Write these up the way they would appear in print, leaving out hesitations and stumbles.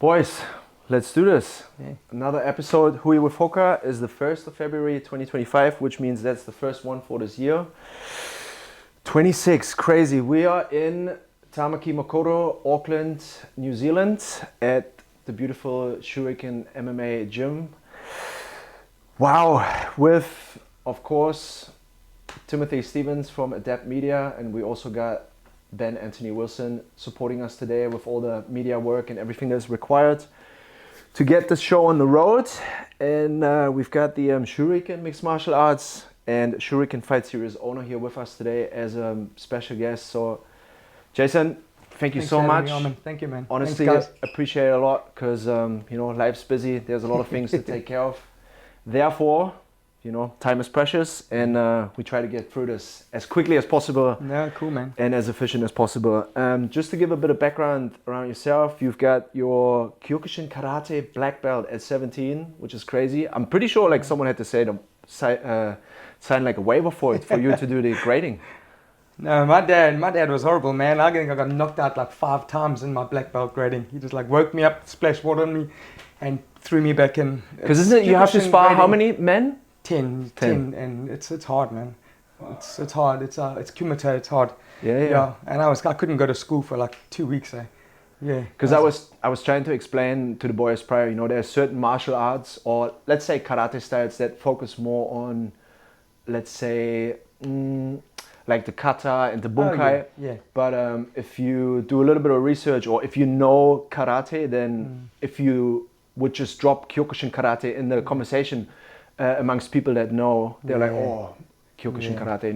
Boys, let's do this. Yeah. Another episode, HUI with HOKA, is the 1st of February 2025, which means that's the first one for this year. 26, crazy. We are in Tāmaki Makaurau, Auckland, New Zealand, at the beautiful Shuriken MMA gym. Wow, with, of course, Timothy Stevens from Adapt Media, and we also got Ben Anthony Wilson supporting us today with all the media work and everything that's required to get this show on the road. And we've got the Shuriken Mixed Martial Arts and Shuriken Fight Series owner here with us today as a special guest. So, Jason, thank you so much. Thank you, man. Honestly, thanks, I appreciate it a lot because, life's busy. There's a lot of things to take care of. Therefore, time is precious, and we try to get through this as quickly as possible. Yeah, cool, man. And as efficient as possible. Just to give a bit of background around yourself, you've got your Kyokushin Karate black belt at 17, which is crazy. I'm pretty sure someone had to sign like a waiver for it for you to do the grading. No, my dad was horrible, man. I think I got knocked out like 5 times in my black belt grading. He just woke me up, splashed water on me, and threw me back in. Because isn't it you have to spar grading. How many men? 10, and it's hard, man. It's hard. It's kumite. It's hard. Yeah. And I couldn't go to school for like 2 weeks. Yeah. Because I was trying to explain to the boys prior. There's certain martial arts, or let's say karate styles, that focus more on, let's say, like the kata and the bunkai. Yeah. But if you do a little bit of research, or if you know karate, then if you would just drop Kyokushin Karate in the conversation. Amongst people that know, they're like, oh, Kyokushin Karate,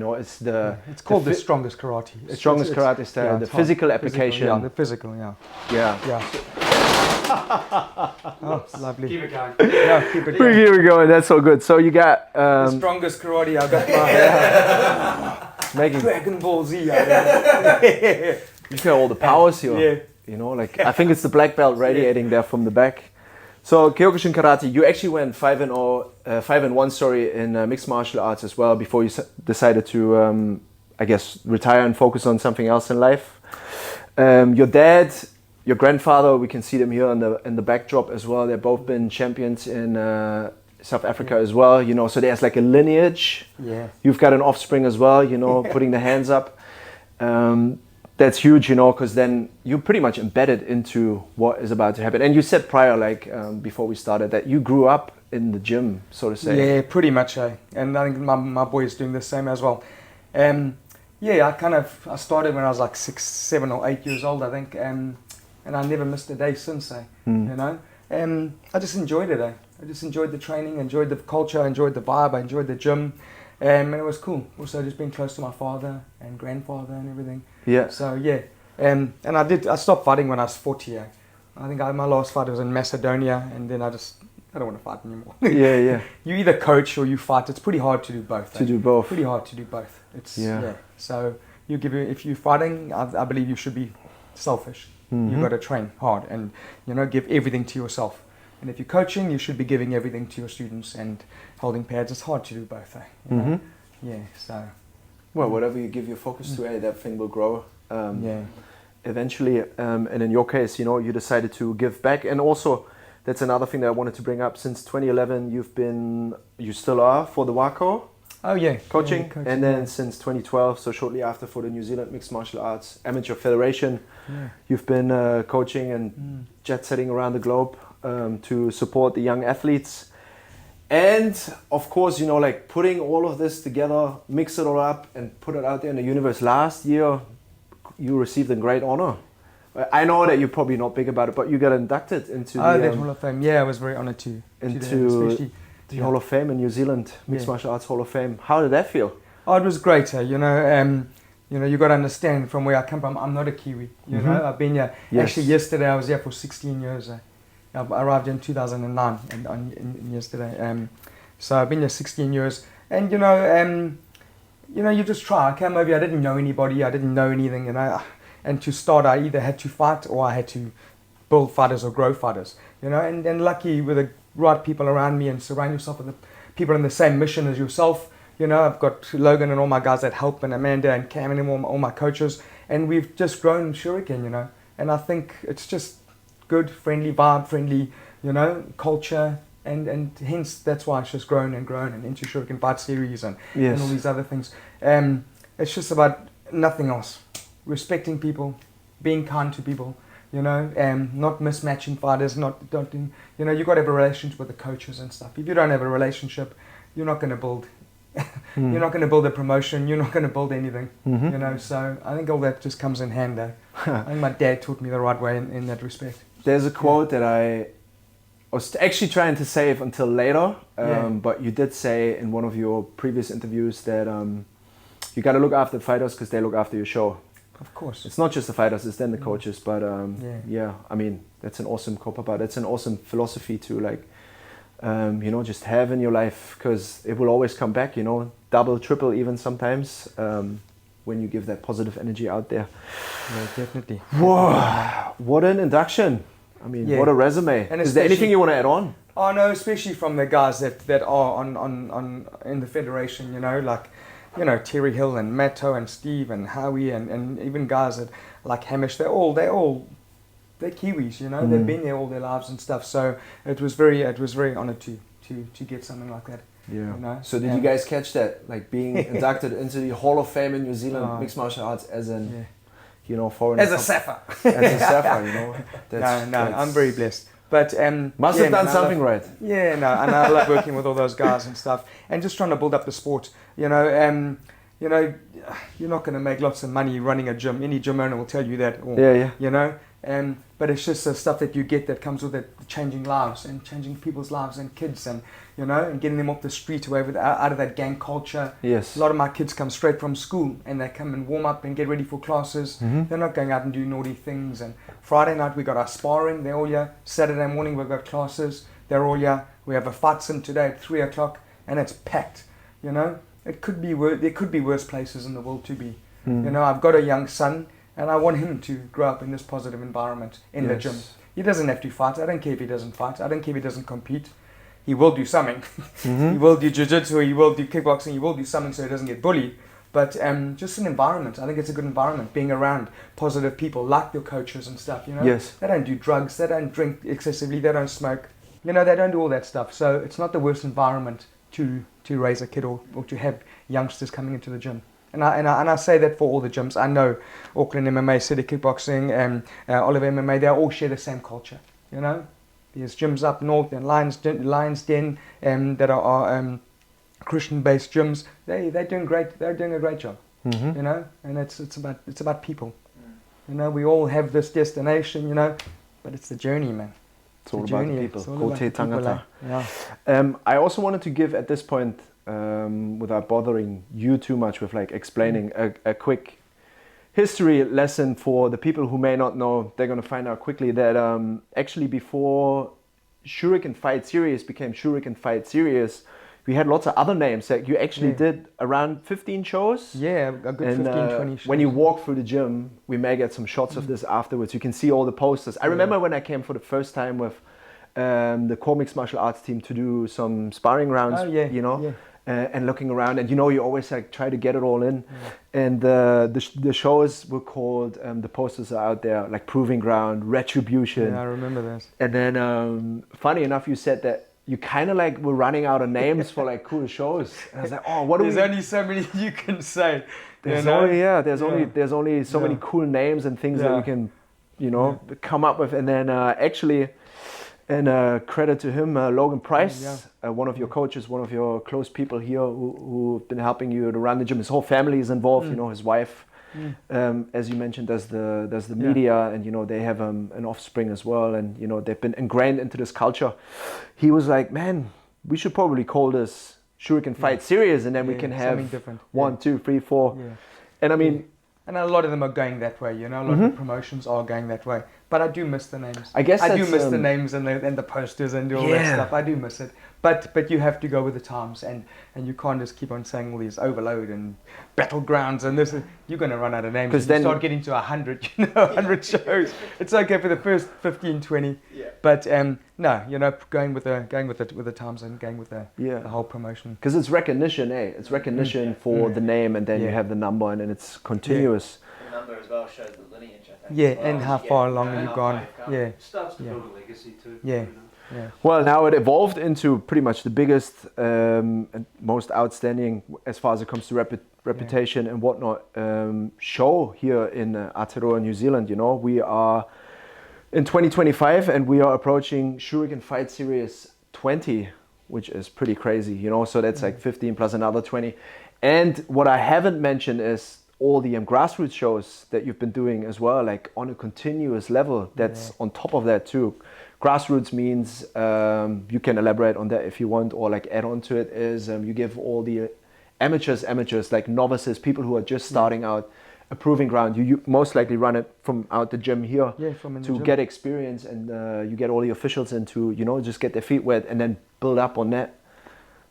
it's called the strongest karate. Strongest karate style, the physical application. The physical, yeah. Oh, lovely. Keep it going. Yeah, keep it going. Here we go, that's so good. So you got... the strongest karate I got my making Dragon Ball Z. You got all the powers here. Yeah. I think it's the black belt radiating there from the back. So Kyokushin Karate, you actually went 5-1 in mixed martial arts as well before you decided to, retire and focus on something else in life. Your dad, your grandfather, we can see them here in the backdrop as well. They've both been champions in South Africa as well. So there's like a lineage. Yeah. You've got an offspring as well. Putting the hands up. That's huge, because then you're pretty much embedded into what is about to happen. And you said prior, before we started, that you grew up in the gym, so to say. Yeah, pretty much. And I think my boy is doing the same as well. I started when I was like 6, 7 or 8 years old, I think. And I never missed a day since, I just enjoyed it, I just enjoyed the training, enjoyed the culture, enjoyed the vibe, I enjoyed the gym. And it was cool. Also, just being close to my father and grandfather and everything. Yeah. So and I stopped fighting when I was 40. I think my last fight was in Macedonia, and then I don't want to fight anymore. Yeah. You either coach or you fight. It's pretty hard to do both. Pretty hard to do both. So if you're fighting, I believe you should be selfish. Mm-hmm. You've got to train hard and give everything to yourself. And if you're coaching, you should be giving everything to your students and holding pads. It's hard to do both, Yeah, so... Well, whatever you give your focus to, that thing will grow eventually. And in your case, you decided to give back. And also, that's another thing that I wanted to bring up. Since 2011, you still are for the WAKO. Oh, yeah. Coaching. And then since 2012, so shortly after, for the New Zealand Mixed Martial Arts Amateur Federation, you've been coaching and jet-setting around the globe. To support the young athletes, and of course putting all of this together, mix it all up and put it out there in the universe. Last year you received a great honor. I know that you're probably not big about it, but you got inducted into the Hall of Fame. I was very honored to into the Hall of Fame in New Zealand, Mixed Martial Arts Hall of Fame. How did that feel? Oh, it was great. You got to understand from where I come from. I'm not a Kiwi. I've been here. Actually, yesterday I was here for 16 years. I arrived in 2009 and yesterday. So I've been here 16 years. And, you just try. I came over here, I didn't know anybody, I didn't know anything. And to start, I either had to fight or I had to build fighters or grow fighters. And lucky with the right people around me and surround yourself with the people in the same mission as yourself. I've got Logan and all my guys that help, and Amanda and Cam and all my coaches. And we've just grown Shuriken, And I think it's just good, friendly vibe, friendly, you know, culture. And hence, that's why it's just grown and grown and into Shuriken Fight Series and all these other things. It's just about nothing else. Respecting people, being kind to people, you know, not mismatching fighters, you know, you got to have a relationship with the coaches and stuff. If you don't have a relationship, you're not going to build, you're not going to build a promotion, you're not going to build anything, you know, so I think all that just comes in hand there. I think my dad taught me the right way in that respect. There's a quote that I was actually trying to save until later, but you did say in one of your previous interviews that you got to look after the fighters because they look after your show. Of course. It's not just the fighters, it's then the coaches, but I mean, that's an awesome copper, that's an awesome philosophy to like, you know, just have in your life, because it will always come back, you know, double, triple even sometimes, when you give that positive energy out there. Yeah, definitely. Whoa, what an induction. I mean, what a resume. And is there anything you want to add on? Oh no, especially from the guys that are on in the federation, you know, like, you know, Terry Hill and Matto and Steve and HUI and even guys that like Hamish, they're Kiwis, you know, they've been there all their lives and stuff. So it was very honoured to get something like that. Yeah. You know? So did you guys catch that, like being inducted into the Hall of Fame in New Zealand mixed martial arts as an, you know, foreign as a Safa, you know? That's, I'm very blessed. But must have done something right. Yeah, no, and I love working with all those guys and stuff, and just trying to build up the sport. You know, you're not going to make lots of money running a gym. Any gym owner will tell you that. Or, you know, but it's just the stuff that you get that comes with it, changing lives and changing people's lives and kids, and you know, and getting them off the street away out of that gang culture. Yes. A lot of my kids come straight from school and they come and warm up and get ready for classes. They're not going out and do naughty things. And Friday night we got our sparring. They're all here. Saturday morning we've got classes. They're all here. We have a fight sim today at 3 o'clock, and it's packed. You know, it could be there could be worse places in the world to be. You know, I've got a young son, and I want him to grow up in this positive environment in the gym. He doesn't have to fight. I don't care if he doesn't fight. I don't care if he doesn't compete. He will do something. He will do jiu-jitsu, he will do kickboxing, he will do something so he doesn't get bullied. But just an environment. I think it's a good environment, being around positive people like your coaches and stuff, you know. Yes. They don't do drugs, they don't drink excessively, they don't smoke. You know, they don't do all that stuff. So it's not the worst environment to raise a kid or to have youngsters coming into the gym. And I say that for all the gyms. I know Auckland MMA, City Kickboxing, Oliver MMA, they all share the same culture, you know. There's gyms up north and Lions Den that are Christian-based gyms. They're doing great. They're doing a great job, you know. And it's about people. You know, we all have this destination, you know, but it's the journey, man. It's all about the people. Ko te tangata. I also wanted to give at this point, without bothering you too much with like explaining a quick history lesson for the people who may not know. They're going to find out quickly that actually before Shuriken Fight Series became Shuriken Fight Series, we had lots of other names. Like you actually did around 15 shows. Yeah, a good 15, 20 shows. When you walk through the gym, we may get some shots of this afterwards. You can see all the posters. I remember when I came for the first time with the core mixed martial arts team to do some sparring rounds, you know. And looking around, and you know, you always like try to get it all in. And the shows were called, the posters are out there, like Proving Ground, Retribution. Yeah, I remember that. And then, funny enough, you said that you kind of like were running out of names for like cool shows. And I was like, oh, what do we? There's only so many you can say. There's only so many cool names and things that you can, you know, come up with. And then actually. And credit to him, Logan Price, one of your coaches, one of your close people here who've been helping you to run the gym. His whole family is involved. You know, his wife, as you mentioned, does the media, and you know they have an offspring as well, and you know they've been ingrained into this culture. He was like, man, we should probably call this Shuriken Fight Series, and then we can have 1, 2, 3, 4. And I mean. And a lot of them are going that way, you know. A lot of the promotions are going that way. But I do miss the names. I guess I do miss the names and the posters and all that stuff. I do miss it. But you have to go with the times, and you can't just keep on saying all these overload and battlegrounds and this. You're going to run out of names. Because then you start getting to 100, you know, 100 shows. It's okay for the first 15, 20. But no, you know, going with the times and going with the whole promotion. Because it's recognition, It's recognition for the name, and then you have the number, and it's continuous. The number as well shows the lineage, I Yeah, and how far along have you gone? Yeah. Starts to build a legacy too. Yeah. You know? Yeah. Well, now it evolved into pretty much the biggest and most outstanding, as far as it comes to reputation and whatnot, show here in Aotearoa, New Zealand. You know, we are in 2025 and we are approaching Shuriken Fight Series 20, which is pretty crazy. You know, so that's like 15 plus another 20. And what I haven't mentioned is all the grassroots shows that you've been doing as well, like on a continuous level. That's on top of that too. Grassroots means, you can elaborate on that if you want, or like add on to it, is you give all the amateurs, like novices, people who are just starting out, a proving ground. You most likely run it from out the gym here to get experience, and you get all the officials in to, you know, just get their feet wet and then build up on that.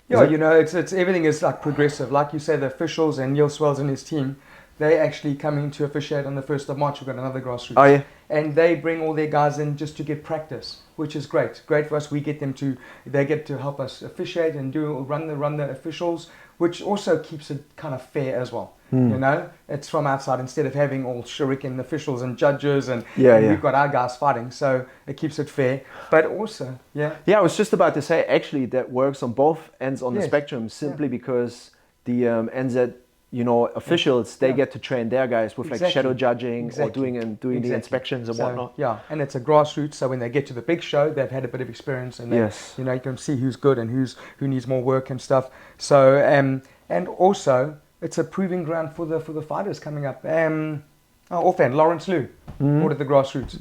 Yeah, you know, it's everything is like progressive. Like you say, the officials and Neil Swells and his team, they actually coming to officiate on the 1st of March. We've got another grassroots. Oh yeah. And they bring all their guys in just to get practice, which is great. Great for us. We get them to, they get to help us officiate and run the officials, which also keeps it kind of fair as well. You know, it's from outside instead of having all Shuriken officials and judges and we've got our guys fighting, so it keeps it fair. But also, I was just about to say, actually, that works on both ends on the spectrum, simply because the NZ, you know, officials, they get to train their guys with like shadow judging or doing the inspections and whatnot. Yeah, and it's a grassroots, so when they get to the big show, they've had a bit of experience, and then, you know, you can see who's good and who needs more work and stuff. So and also it's a proving ground for the fighters coming up. Offhand, Lawrence Liu, ordered the grassroots.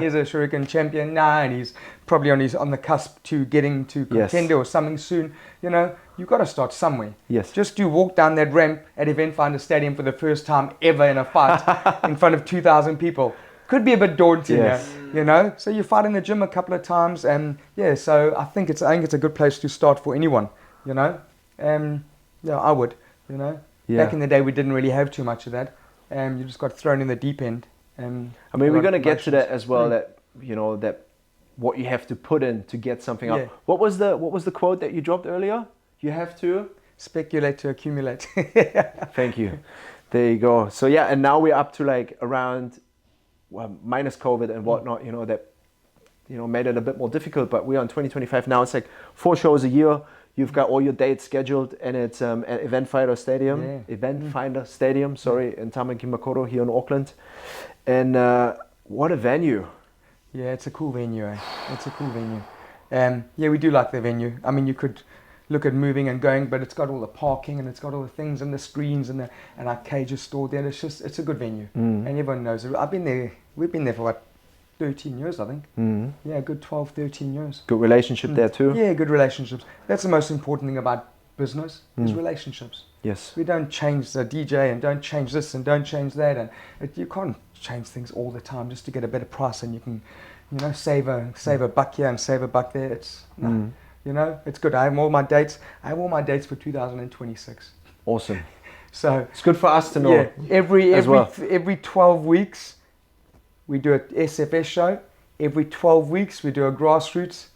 He's a Shuriken champion now, and he's probably on the cusp to getting to contender or something soon. You know, you've got to start somewhere. Just to walk down that ramp at Event Finder Stadium for the first time ever in a fight in front of 2,000 people could be a bit daunting. You know, so you fight in the gym a couple of times, and so I think it's a good place to start for anyone. You know, I would. You know, back in the day we didn't really have too much of that. You just got thrown in the deep end. I mean, we're going to get to that as well. That, you know, that what you have to put in to get something up. What was the quote that you dropped earlier? You have to speculate to accumulate. Thank you. There you go. So and now we're up to like around minus COVID and whatnot. You know, that, you know, made it a bit more difficult. But we're on 2025 now. It's like 4 shows a year. You've got all your dates scheduled, and it's at Event Finder Stadium, in Tāmaki Makaurau here in Auckland. And what a venue. Yeah, it's a cool venue. It's a cool venue. We do like the venue. I mean, you could look at moving and going, but it's got all the parking and it's got all the things and the screens and our cages stored there. It's a good venue, and everyone knows it. I've been there. We've been there for what, 13 years, I think. Yeah, good 12, 13 years. Good relationship there too. Yeah, good relationships. That's the most important thing about business, is relationships. Yes. We don't change the DJ and don't change this and don't change that, and you can't change things all the time just to get a better price, and you can, you know, save a buck here and save a buck there. It's you know, it's good. I have all my dates. For 2026. Awesome. So it's good for us to know. Yeah, every 12 weeks. We do an SFS show. Every 12 weeks, we do a grassroots.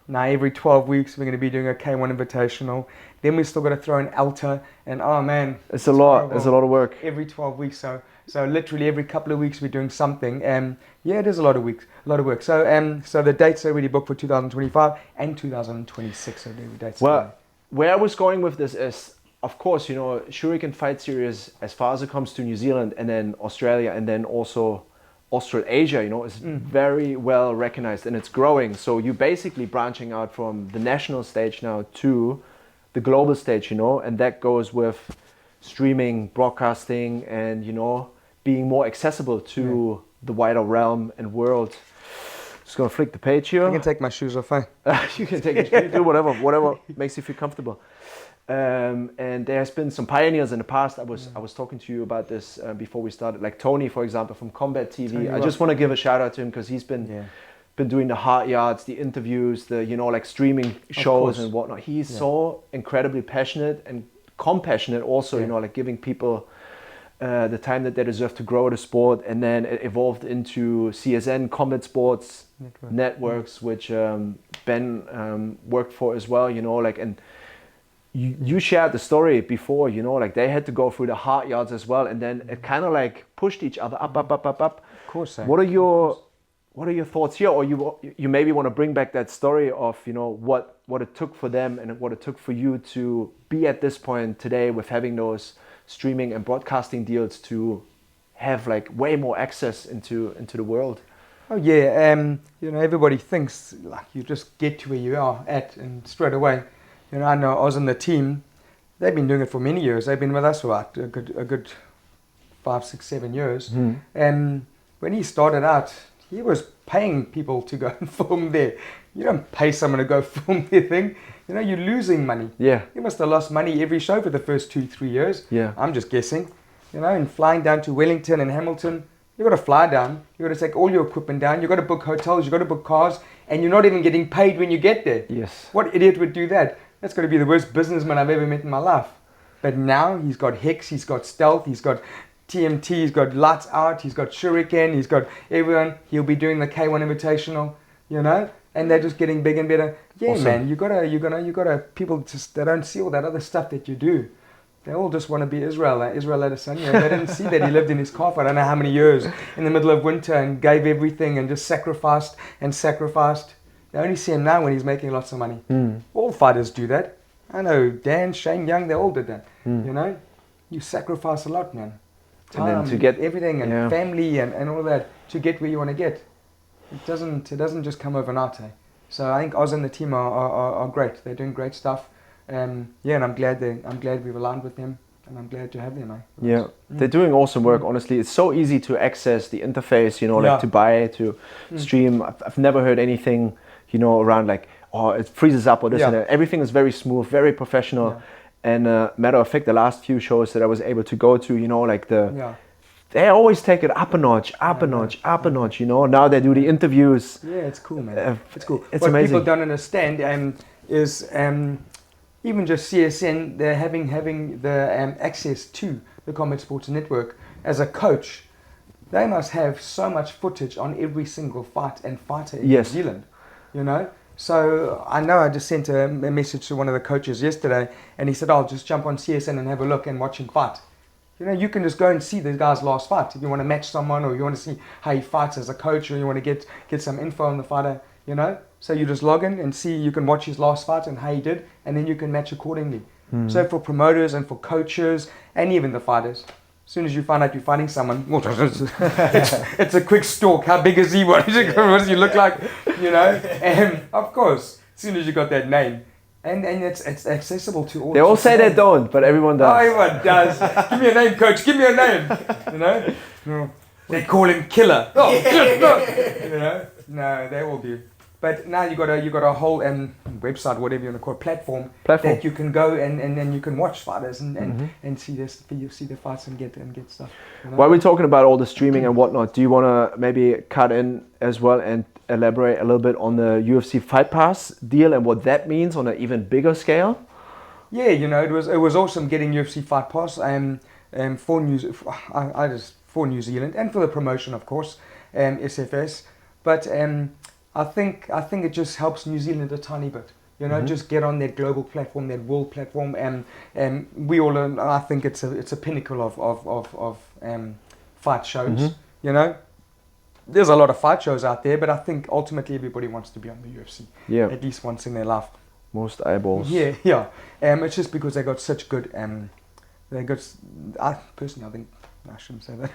Now, every 12 weeks, we're going to be doing a K1 Invitational. Then we still got to throw in Alta. And oh man, it's a lot. It's a lot of work. Every 12 weeks. So literally every couple of weeks, we're doing something. It is a lot of work. So the dates are already booked for 2025 and 2026. So the dates. Well, where I was going with this is, of course, you know, Shuriken Fight Series, as far as it comes to New Zealand and then Australia and then also Australasia, you know, is very well recognized and it's growing. So you're basically branching out from the national stage now to the global stage, you know, and that goes with streaming, broadcasting, and, you know, being more accessible to the wider realm and world. Just gonna flick the page here. I can take my shoes off, eh? You can take your shoes, do whatever makes you feel comfortable. And there has been some pioneers in the past. I was talking to you about this before we started, like Tony, for example, from Combat TV. I just want to give a shout out to him because he's been doing the hard yards, the interviews, the, you know, like streaming shows and whatnot. He's so incredibly passionate and compassionate also, you know, like giving people the time that they deserve to grow the sport. And then it evolved into CSN Combat Sports Networks, which Ben worked for as well, you know, like, and you shared the story before, you know, like they had to go through the hard yards as well, and then it kind of like pushed each other up. course. What are your thoughts here? Or you maybe want to bring back that story of, you know, what it took for them and what it took for you to be at this point today with having those streaming and broadcasting deals to have like way more access into the world. Oh yeah, you know, everybody thinks like you just get to where you are at and straight away. You know, I know I was in the team. They've been doing it for many years. They've been with us for what, a good 5, 6, 7 years. And when he started out, he was paying people to go and film there. You don't pay someone to go film their thing. You know, you're losing money. Yeah. You must have lost money every show for the first 2, 3 years. Yeah. I'm just guessing. You know, and flying down to Wellington and Hamilton, you got to fly down. You got to take all your equipment down. You got to book hotels. You got to book cars, and you're not even getting paid when you get there. Yes. What idiot would do that? That's got to be the worst businessman I've ever met in my life. But now he's got Hex, he's got Stealth, he's got TMT, he's got Lights Out, he's got Shuriken, he's got everyone. He'll be doing the K1 Invitational, you know, and they're just getting bigger and better. Yeah, awesome. Man, you gotta. People just they don't see all that other stuff that you do. They all just want to be Israel Adesanya. They didn't see that he lived in his car for I don't know how many years in the middle of winter and gave everything and just sacrificed and sacrificed. They only see him now when he's making lots of money. All fighters do that. I know Dan, Shane Young, they all did that. You know, you sacrifice a lot, man. Time, and then to get everything and family and all that to get where you want to get. It doesn't just come overnight. So I think Oz and the team are great. They're doing great stuff. And I'm glad we've aligned with them, and I'm glad to have them. Yeah, they're doing awesome work. Honestly, it's so easy to access the interface. You know, like to buy, to stream. I've never heard anything, you know, around like, oh, it freezes up or this and that. Everything is very smooth, very professional. Yeah. And matter of fact, the last few shows that I was able to go to, you know, like they always take it up a notch, up a notch. You know, now they do the interviews. Yeah, it's cool, man. It's cool. It's what amazing. People don't understand is even just CSN, they're having the access to the Combat Sports Network. As a coach, they must have so much footage on every single fight and fighter in New Zealand, you know. So I know I just sent a message to one of the coaches yesterday, and he said, I'll just jump on CSN and have a look and watch him fight. You know, you can just go and see the guy's last fight. If you want to match someone, or you want to see how he fights as a coach, or you want to get some info on the fighter, you know. So you just log in and see, you can watch his last fight and how he did, and then you can match accordingly. So for promoters and for coaches and even the fighters, as soon as you find out you're fighting someone, it's a quick stalk. How big is he? What does he look like? You know? And of course, as soon as you got that name, and it's accessible to all. They all say they don't, but everyone does. Oh, everyone does. Give me a name, coach. Give me a name. You know? No. They call him Killer. Oh, you know? No, they all do. But now you got a whole website, whatever you want to call it, platform that you can go and you can watch fighters and see this, you see the fights and get stuff. You know? While we're talking about all the streaming and whatnot, do you want to maybe cut in as well and elaborate a little bit on the UFC Fight Pass deal and what that means on an even bigger scale? Yeah, you know, it was awesome getting UFC Fight Pass for New Zealand and for the promotion, of course, SFS, but I think it just helps New Zealand a tiny bit, you know, just get on that global platform, that world platform, and we all. I think it's a pinnacle of fight shows. You know, there's a lot of fight shows out there, but I think ultimately everybody wants to be on the UFC, at least once in their life. Most eyeballs. Yeah. It's just because they got such good. I think. I shouldn't say that.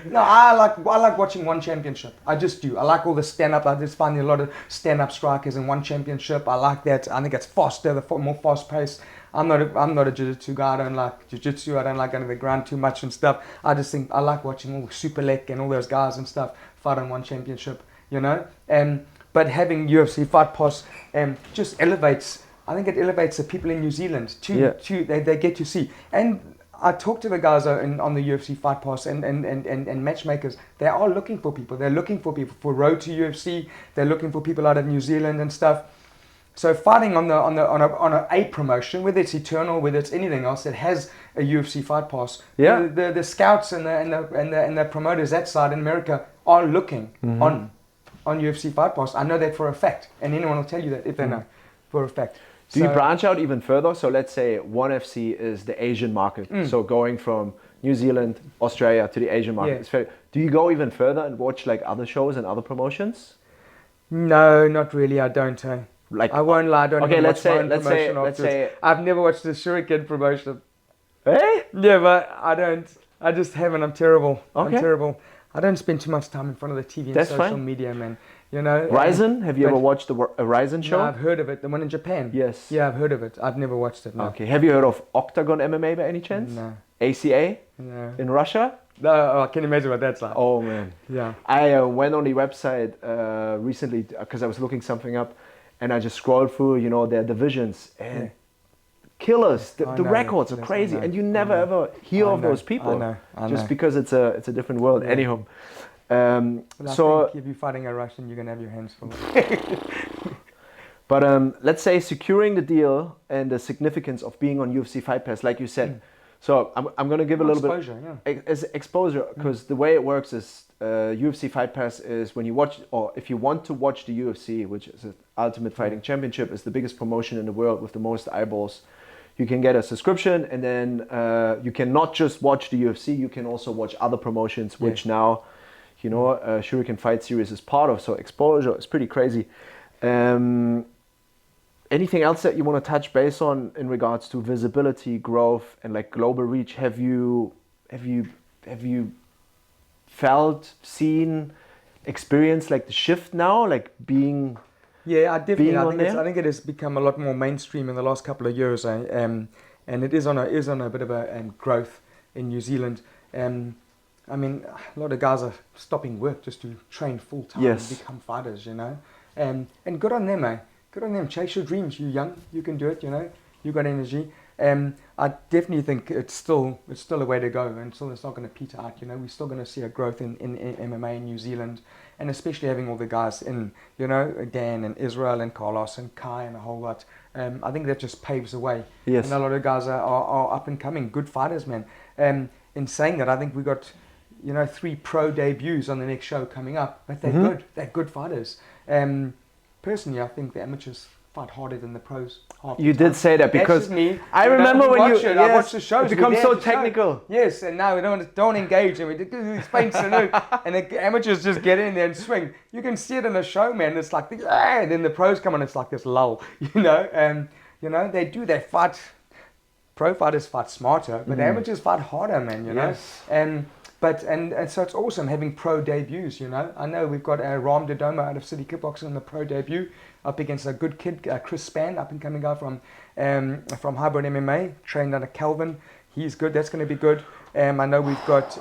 No, I like watching one championship. I just do. I like all the stand-up. I just find a lot of stand-up strikers in one championship. I like that. I think it's faster, more fast-paced. I'm not a jiu-jitsu guy. I don't like jiu-jitsu. I don't like going to the ground too much and stuff. I just think I like watching all Super Lek and all those guys and stuff fight in one championship, you know. But having UFC Fight Pass just elevates. I think it elevates the people in New Zealand too. They get to see. And I talk to the guys on the UFC Fight Pass and matchmakers. They are looking for people. They're looking for people for Road to UFC. They're looking for people out of New Zealand and stuff. So fighting on a promotion, whether it's Eternal, whether it's anything else that has a UFC Fight Pass, the scouts and the promoters that side in America are looking on UFC Fight Pass. I know that for a fact, and anyone will tell you that if they know for a fact. Do you branch out even further? So let's say ONE FC is the Asian market. So going from New Zealand, Australia to the Asian market. Yeah. It's very, do you go even further and watch like other shows and other promotions? No, not really. I don't. Like, I won't lie. I don't. okay, even let's watch my say, own let's promotion say, let's afterwards. say, I've never watched the Shuriken promotion. hey, Yeah, but I don't. I just haven't. I'm terrible. Okay. I'm terrible. I don't spend too much time in front of the TV and That's social fine. media, man. You know. Ryzen. Have you but- ever watched the Ryzen show? No, I've heard of it. The one in Japan. Yes. Yeah, I've heard of it. I've never watched it. No. Okay. Have you heard of Octagon MMA by any chance? No. ACA No. in Russia? No. I can imagine what that's like. Oh man. Yeah. I went on the website recently because I was looking something up, and I just scrolled through, you know, their divisions and Yeah. killers. I The know, records are killers, crazy, I know, and you I never know. ever hear I of know, those people. I Just know. because it's a different world. Yeah. Anyhow, But I so think if you're fighting a Russian, you're gonna have your hands full. but let's say securing the deal and the significance of being on UFC Fight Pass, like you said. So I'm going to give a little Exposure, bit as exposure, because the way it works is UFC Fight Pass is when you watch, or if you want to watch the UFC, which is the Ultimate Fighting Championship, is the biggest promotion in the world with the most eyeballs. You can get a subscription, and then you can not just watch the UFC, you can also watch other promotions, which now, you know, Shuriken Fight Series is part of. So exposure is pretty crazy. Anything else that you want to touch base on in regards to visibility, growth, and like global reach? Have you felt, seen, experienced like the shift now, like being? Yeah, I definitely. Being I on think, there? I think it has become a lot more mainstream in the last couple of years, and it is on a bit of a growth in New Zealand. I mean, a lot of guys are stopping work just to train full time Yes. and become fighters, you know. And good on them, eh? Good on them. Chase your dreams. You're young. You can do it. You know. You got energy. I definitely think it's still a way to go, and still it's not going to peter out. You know, we're still going to see a growth in MMA in New Zealand, and especially having all the guys in, you know, Dan and Israel and Carlos and Kai and a whole lot. I think that just paves the way. Yes. And a lot of guys are up and coming, good fighters, man. In saying that, I think we got, you know, 3 pro debuts on the next show coming up, but they're good. They're good fighters. Personally, I think the amateurs fight harder than the pros. half the You time. did say that, That's because just me. I You know, remember we when watch you it. I watch the shows. it becomes we're so there to show. technical. Yes, and now we don't engage, and we do Spain salute, and the amateurs just get in there and swing. You can see it in the show, man. It's like this, and then the pros come on. It's like this lull, you know. You know, they fight. Pro fighters fight smarter, but the amateurs fight harder, man. You know. Yes. But so it's awesome having pro debuts, you know. I know we've got Ram Dodoma out of City Kickboxing on the pro debut, up against a good kid, Chris Spann, up and coming guy from Hybrid MMA, trained under Calvin. He's good. That's going to be good. I know we've got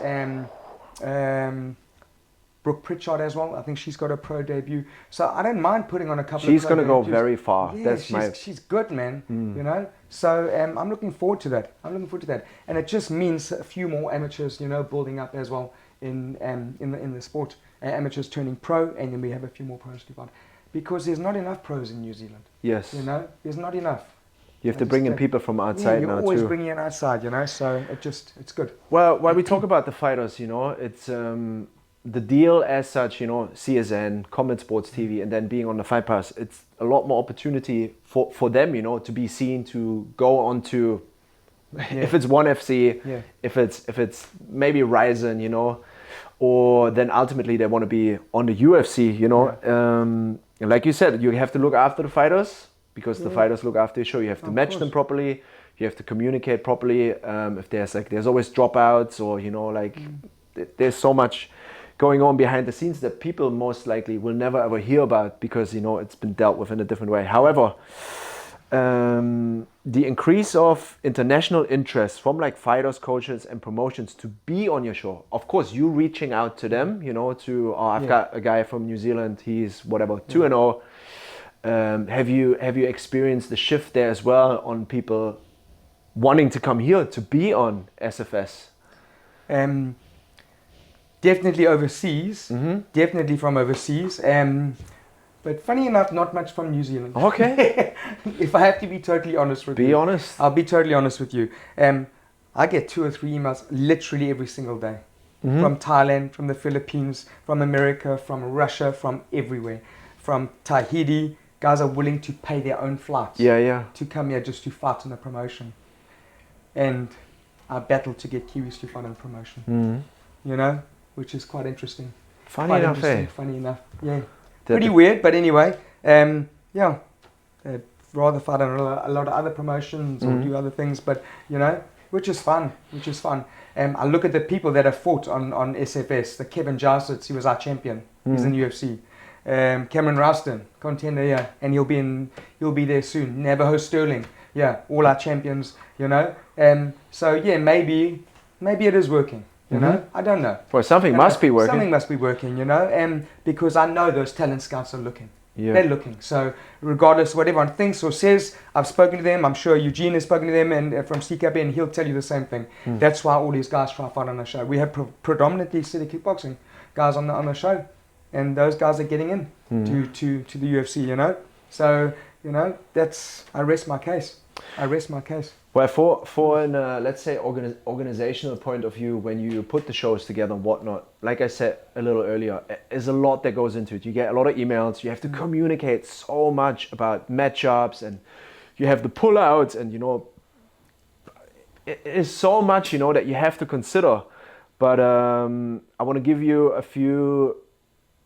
Brooke Pritchard as well. I think she's got a pro debut. So I don't mind putting on a couple She's of pro going to go debuts. very far. Yeah, That's she's good, man. You know, so I'm looking forward to that. And it just means a few more amateurs, you know, building up as well in the sport. Amateurs turning pro, and then we have a few more pros to fight, because there's not enough pros in New Zealand. Yes. You know, there's not enough. You have to bring in people from outside you're now always too. bringing in outside, you know. So it's good. Well, while we talk about the fighters, you know, it's the deal as such, you know, CSN, Combat Sports TV, and then being on the Fight Pass, it's a lot more opportunity for them, you know, to be seen, to go on to, if it's ONE FC, if it's maybe Ryzen, you know, or then ultimately they want to be on the UFC, you know. And like you said, you have to look after the fighters, because the fighters look after your show. You have to match them properly. You have to communicate properly. If there's always dropouts, or, you know, like there's so much going on behind the scenes that people most likely will never ever hear about, because, you know, it's been dealt with in a different way. However, the increase of international interest from like fighters, coaches, and promotions to be on your show. Of course, you reaching out to them, you know, I've got a guy from New Zealand. He's whatever 2-0. Have you experienced the shift there as well on people wanting to come here to be on SFS? Definitely overseas. Definitely from overseas. But funny enough, not much from New Zealand. Okay. If I have to be totally honest with you. Be honest. I'll be totally honest with you. I get 2 or 3 emails literally every single day. From Thailand, from the Philippines, from America, from Russia, from everywhere. From Tahiti. Guys are willing to pay their own flights. Yeah. To come here just to fight in a promotion. And I battle to get Kiwis to fight on promotion. Mm-hmm. You know, which is quite interesting. Funny enough, eh? Funny enough, yeah. Pretty weird, but anyway, yeah. I'd rather fight on a lot of other promotions or do other things, but you know, which is fun. I look at the people that have fought on SFS. The Kevin Jousitz, he was our champion. He's in UFC. Cameron Rouston, contender, yeah, and he'll be there soon. Navajo Sterling, yeah, all our champions, you know. So yeah, maybe it is working. You know, I don't know. Well, something must be working. Something must be working, you know, because I know those talent scouts are looking. Yeah. They're looking. So regardless of what everyone thinks or says, I've spoken to them. I'm sure Eugene has spoken to them, and from CKB, and he'll tell you the same thing. That's why all these guys try to fight on the show. We have predominantly city kickboxing guys on the show, and those guys are getting in to the UFC. You know, so you know I rest my case. Well, for an let's say organizational point of view, when you put the shows together and whatnot, like I said a little earlier, there's a lot that goes into it. You get a lot of emails. You have to communicate so much about matchups, and you have the pullouts, and you know, it is so much, you know, that you have to consider. But I want to give you a few,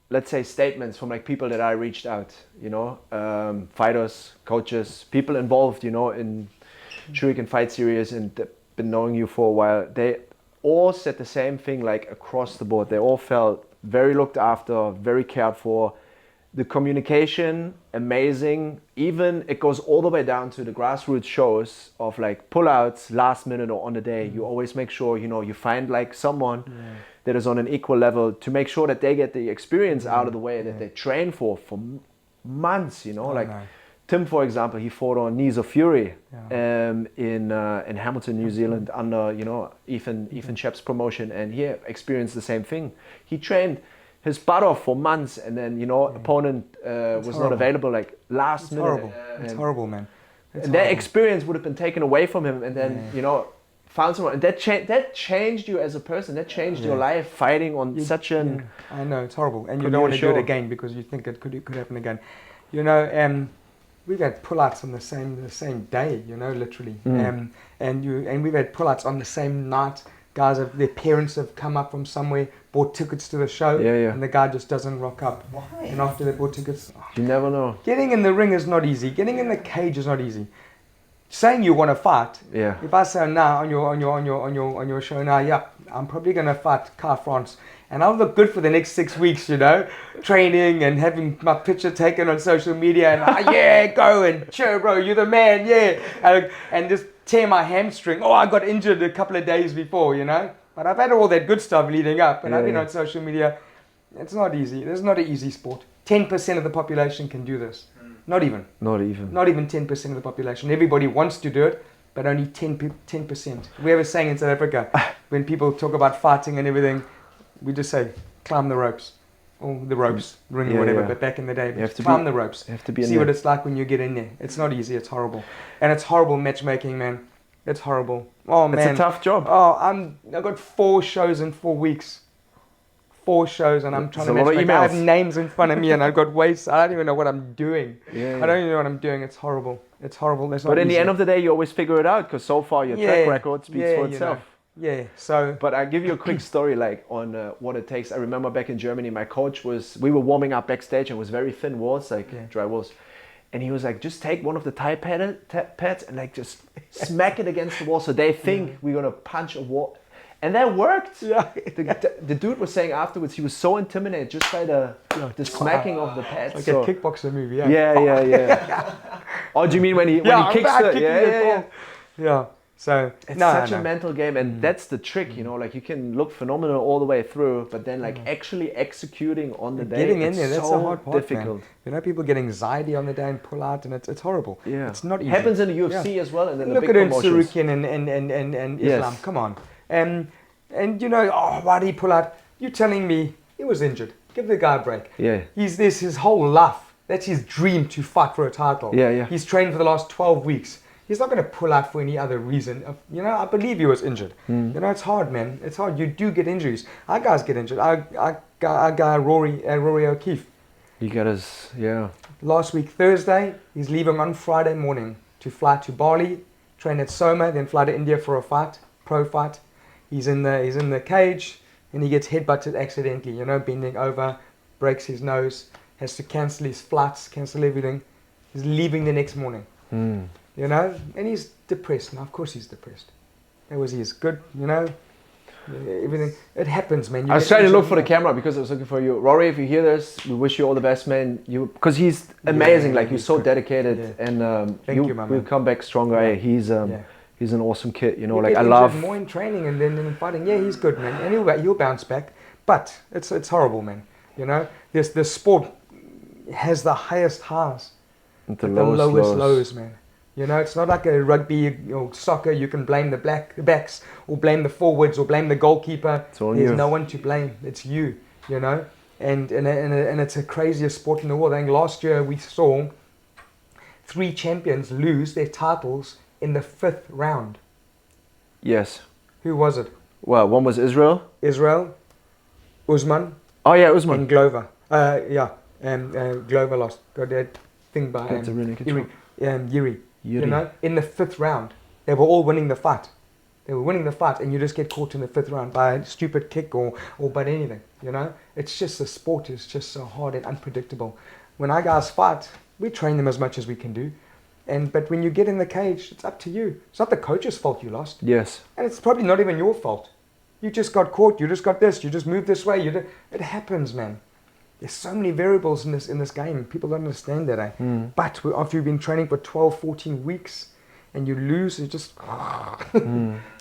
let's say, statements from like people that I reached out, you know, fighters, coaches, people involved, you know, in Shuriken Fight Series, and been knowing you for a while. They all said the same thing, like across the board. They all felt very looked after, very cared for. The communication, amazing. Even it goes all the way down to the grassroots shows of like pullouts last minute or on the day. You always make sure, you know, you find like someone that is on an equal level to make sure that they get the experience out of the way that they train for months, you know, Tim, for example, he fought on Knees of Fury in Hamilton, New Zealand, under, you know, Ethan Shep's promotion, and he experienced the same thing. He trained his butt off for months, and then, you know, opponent was not available like last minute. Horrible. It's horrible, man. And that experience would have been taken away from him, and then you know, found someone, and that changed you as a person. That changed your life, fighting on such an. I know, it's horrible, and you don't want to do it again because you think it could happen again. You know, we've had pullouts on the same day, you know, literally, and we've had pullouts on the same night. Guys, their parents have come up from somewhere, bought tickets to the show, and the guy just doesn't rock up. Why? And after they bought tickets, you never know. Getting in the ring is not easy. Getting in the cage is not easy. Saying you want to fight. Yeah. If I say now on your show now, I'm probably gonna fight Kai France, and I'll look good for the next 6 weeks, you know, training and having my picture taken on social media, and go and cheer, bro, you're the man, and just tear my hamstring. Oh, I got injured a couple of days before, you know, but I've had all that good stuff leading up, and I've been on social media. It's not easy. It's not an easy sport. 10% of the population can do this. Not even 10% of the population. Everybody wants to do it, but only 10%. We have a saying in South Africa, when people talk about fighting and everything, we just say, climb the ropes. Or the ropes, ring or whatever, but back in the day, you have to climb the ropes. You have to be see what it's like when you get in there. It's not easy, it's horrible. And it's horrible matchmaking, man. It's horrible. Oh, man. It's a tough job. Oh, I've got 4 shows in 4 weeks. 4 shows, and I'm trying to matchmake. I have names in front of me, and I've got weights. I don't even know what I'm doing. I don't even know what I'm doing. It's horrible. It's horrible. But in the end of the day, you always figure it out, because so far your track record speaks for itself. So. But I'll give you a quick story, like on what it takes. I remember back in Germany, my coach we were warming up backstage, and it was very thin walls, like dry walls. And he was like, just take one of the Thai pads and like just smack it against the wall, so they think we're going to punch a wall. And that worked. The dude was saying afterwards, he was so intimidated just by the smacking of the pads. Like a kickboxer movie, Oh, do you mean when he kicks it? Yeah. So it's such a mental game, and that's the trick, you know, like you can look phenomenal all the way through, but then like actually executing on the day, getting in there, that's so the hard part, difficult. Man. You know, people get anxiety on the day and pull out, and it's horrible. Yeah, it's not easy. Happens in the UFC as well, and then look the big at promotions. Shuriken and Islam. Come on, and you know, why did he pull out? You're telling me he was injured. Give the guy a break. Yeah, his whole life. That's his dream, to fight for a title. Yeah. He's trained for the last 12 weeks. He's not going to pull out for any other reason. You know, I believe he was injured. You know, it's hard, man. It's hard. You do get injuries. Our guys get injured. Our guy Rory O'Keefe. He got his, Last week, Thursday, he's leaving on Friday morning to fly to Bali, train at Soma, then fly to India for a fight. pro fight. He's in the cage and he gets headbutted accidentally, you know, bending over, breaks his nose, has to cancel his flights, cancel everything. He's leaving the next morning, you know, and he's depressed. Now, of course he's depressed. That was his good, you know, everything. It happens, man. I was trying to look for the camera because I was looking for you. Rory, if you hear this, we wish you all the best, man. Because he's amazing, like, you're so dedicated, and Thank you, my will man. come back stronger. Yeah. He's an awesome kid, you know, You like, get I injured love... more in training and then in fighting. Yeah, he's good, man. And he'll bounce back. But it's horrible, man. You know, this sport has the highest highs, the but the lowest lows, man. You know, it's not like a rugby or soccer. You can blame the backs or blame the forwards or blame the goalkeeper. There's no one to blame. It's you, you know. And it's a craziest sport in the world. I think last year we saw 3 champions lose their titles in the 5th round. Yes. Who was it? Well, one was Israel, Usman, oh yeah, Usman. and Glover. Glover lost. Got that thing by That's a really good Yuri. You know, in the 5th round, they were all winning the fight. They were winning the fight, and you just get caught in the 5th round by a stupid kick or by anything. You know, it's just the sport is just so hard and unpredictable. When our guys fight, we train them as much as we can do, but when you get in the cage, it's up to you. It's not the coach's fault you lost. Yes. And it's probably not even your fault. You just got caught. You just got this. You just moved this way. It happens, man. There's so many variables in this game. People don't understand that, eh? But after you've been training for 12, 14 weeks and you lose, it just...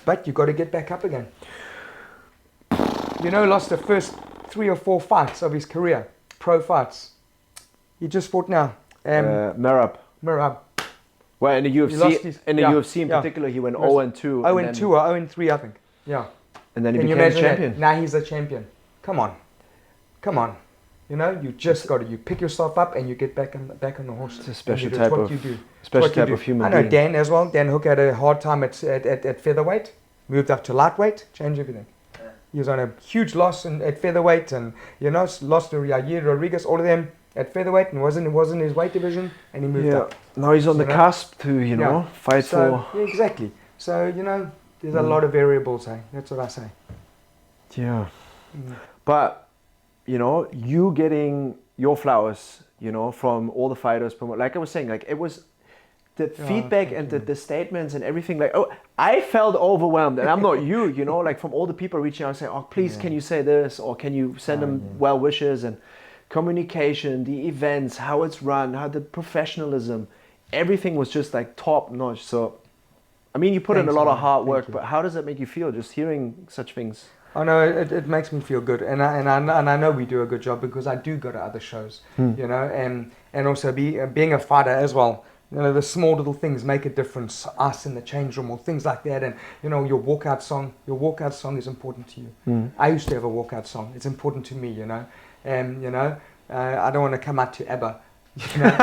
But you got to get back up again. You know, lost the first 3 or 4 fights of his career, pro fights. He just fought now. Merab. Well, in the UFC, UFC in particular, he went 0-2. 0-2 or 0-3, I think. Yeah. And then he Can you became imagine champion. that? Now he's a champion. Come on. You know, you just got to. You pick yourself up and you get back on the horse. It's a special and type what of you do. special What you type do. of human I know being. Dan as well. Dan Hook had a hard time at featherweight. Moved up to lightweight. Changed everything. He was on a huge loss at featherweight, and you know, lost to Yair Rodriguez. All of them at featherweight, and wasn't his weight division, and he moved up. Now he's on the cusp to fight so, for. Yeah, exactly. So you know, there's a lot of variables. That's what I say. Yeah. But you know, you getting your flowers, you know, from all the fighters, like I was saying, like it was the feedback and the statements and everything. Like, oh, I felt overwhelmed, and I'm not you, you know, like from all the people reaching out and saying, oh, please, can you say this, or can you send them well wishes, and communication, the events, how it's run, how the professionalism, everything was just like top notch. So, I mean, you put in a lot of hard work, but how does that make you feel just hearing such things? I know it makes me feel good, and I know we do a good job because I do go to other shows, you know, and also being a fighter as well. You know, the small little things make a difference. Us in the change room or things like that, and you know, your walkout song is important to you. I used to have a walkout song. It's important to me, you know, and you know, I don't want to come out to ABBA. You know,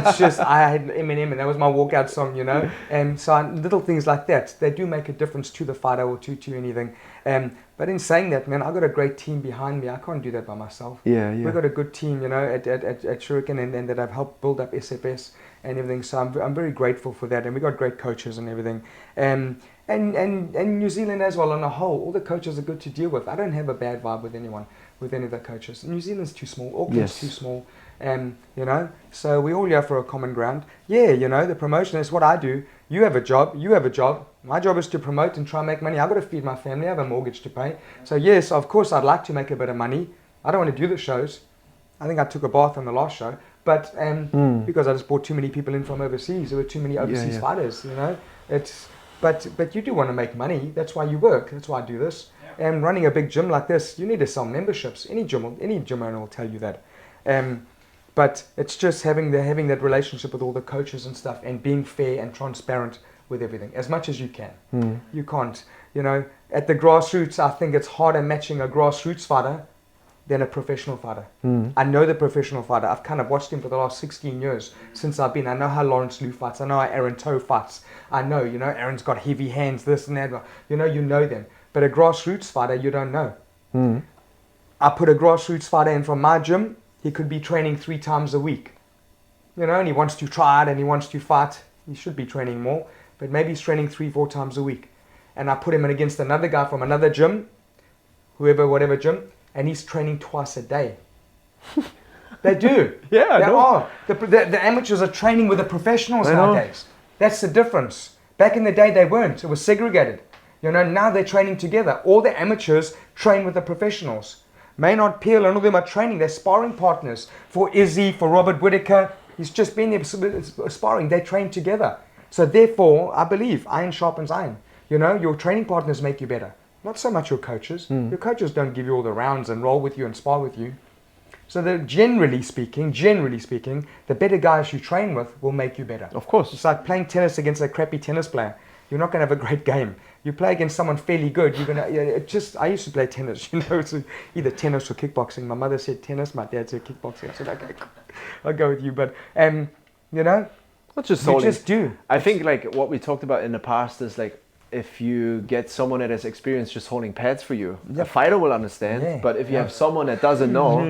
it's just I had Eminem and that was my walkout song, you know, and so little things like that, they do make a difference to the fighter or to anything. But in saying that, man, I got a great team behind me. I can't do that by myself. We've got a good team, you know, at Shuriken, and that I've helped build up SFS and everything. So I'm very grateful for that, and we got great coaches and everything. And New Zealand as well on a whole, all the coaches are good to deal with. I don't have a bad vibe with anyone, with any of the coaches. New Zealand's too small. Auckland's too small. You know, so we're all here for a common ground. Yeah, you know, the promotion is what I do. You have a job. My job is to promote and try and make money. I've got to feed my family. I have a mortgage to pay. So yes, of course, I'd like to make a bit of money. I don't want to do the shows. I think I took a bath on the last show, but because I just brought too many people in from overseas. There were too many overseas fighters, you know. But you do want to make money. That's why you work. That's why I do this. And running a big gym like this, you need to sell memberships. Any gym owner will tell you that. But it's just having that relationship with all the coaches and stuff, and being fair and transparent with everything as much as you can. You can't, you know, at the grassroots, I think it's harder matching a grassroots fighter than a professional fighter. I know the professional fighter. I've kind of watched him for the last 16 years since I've been. I know how Lawrence Liu fights. I know how Aaron Toe fights. I know, you know, Aaron's got heavy hands, this and that. You know them. But a grassroots fighter, you don't know. I put a grassroots fighter in from my gym. He could be training 3 times a week, you know, and he wants to try it and he wants to fight. He should be training more, but maybe he's training 3-4 times a week. and I put him in against another guy from another gym, whatever gym, and he's training twice a day. They do. Yeah, they no. are. The amateurs are training with the professionals nowadays. That's the difference. Back in the day, they weren't. It was segregated. You know, now they're training together. All the amateurs train with the professionals. Maynard Peel and all of them are training. They're sparring partners for Izzy, for Robert Whittaker. He's just been there sparring. They train together. So therefore, I believe iron sharpens iron. You know, your training partners make you better. Not so much your coaches. Your coaches don't give you all the rounds and roll with you and spar with you. So that generally speaking, the better guys you train with will make you better. Of course. It's like playing tennis against a crappy tennis player. You're not going to have a great game. You play against someone fairly good, you're going to, I used to play tennis, you know, it's either tennis or kickboxing. My mother said tennis, my dad said kickboxing. I said, okay, I'll go with you. But, you know, you just do. I think like what we talked about in the past is like, if you get someone that has experience just holding pads for you, a fighter will understand. But if you have someone that doesn't know,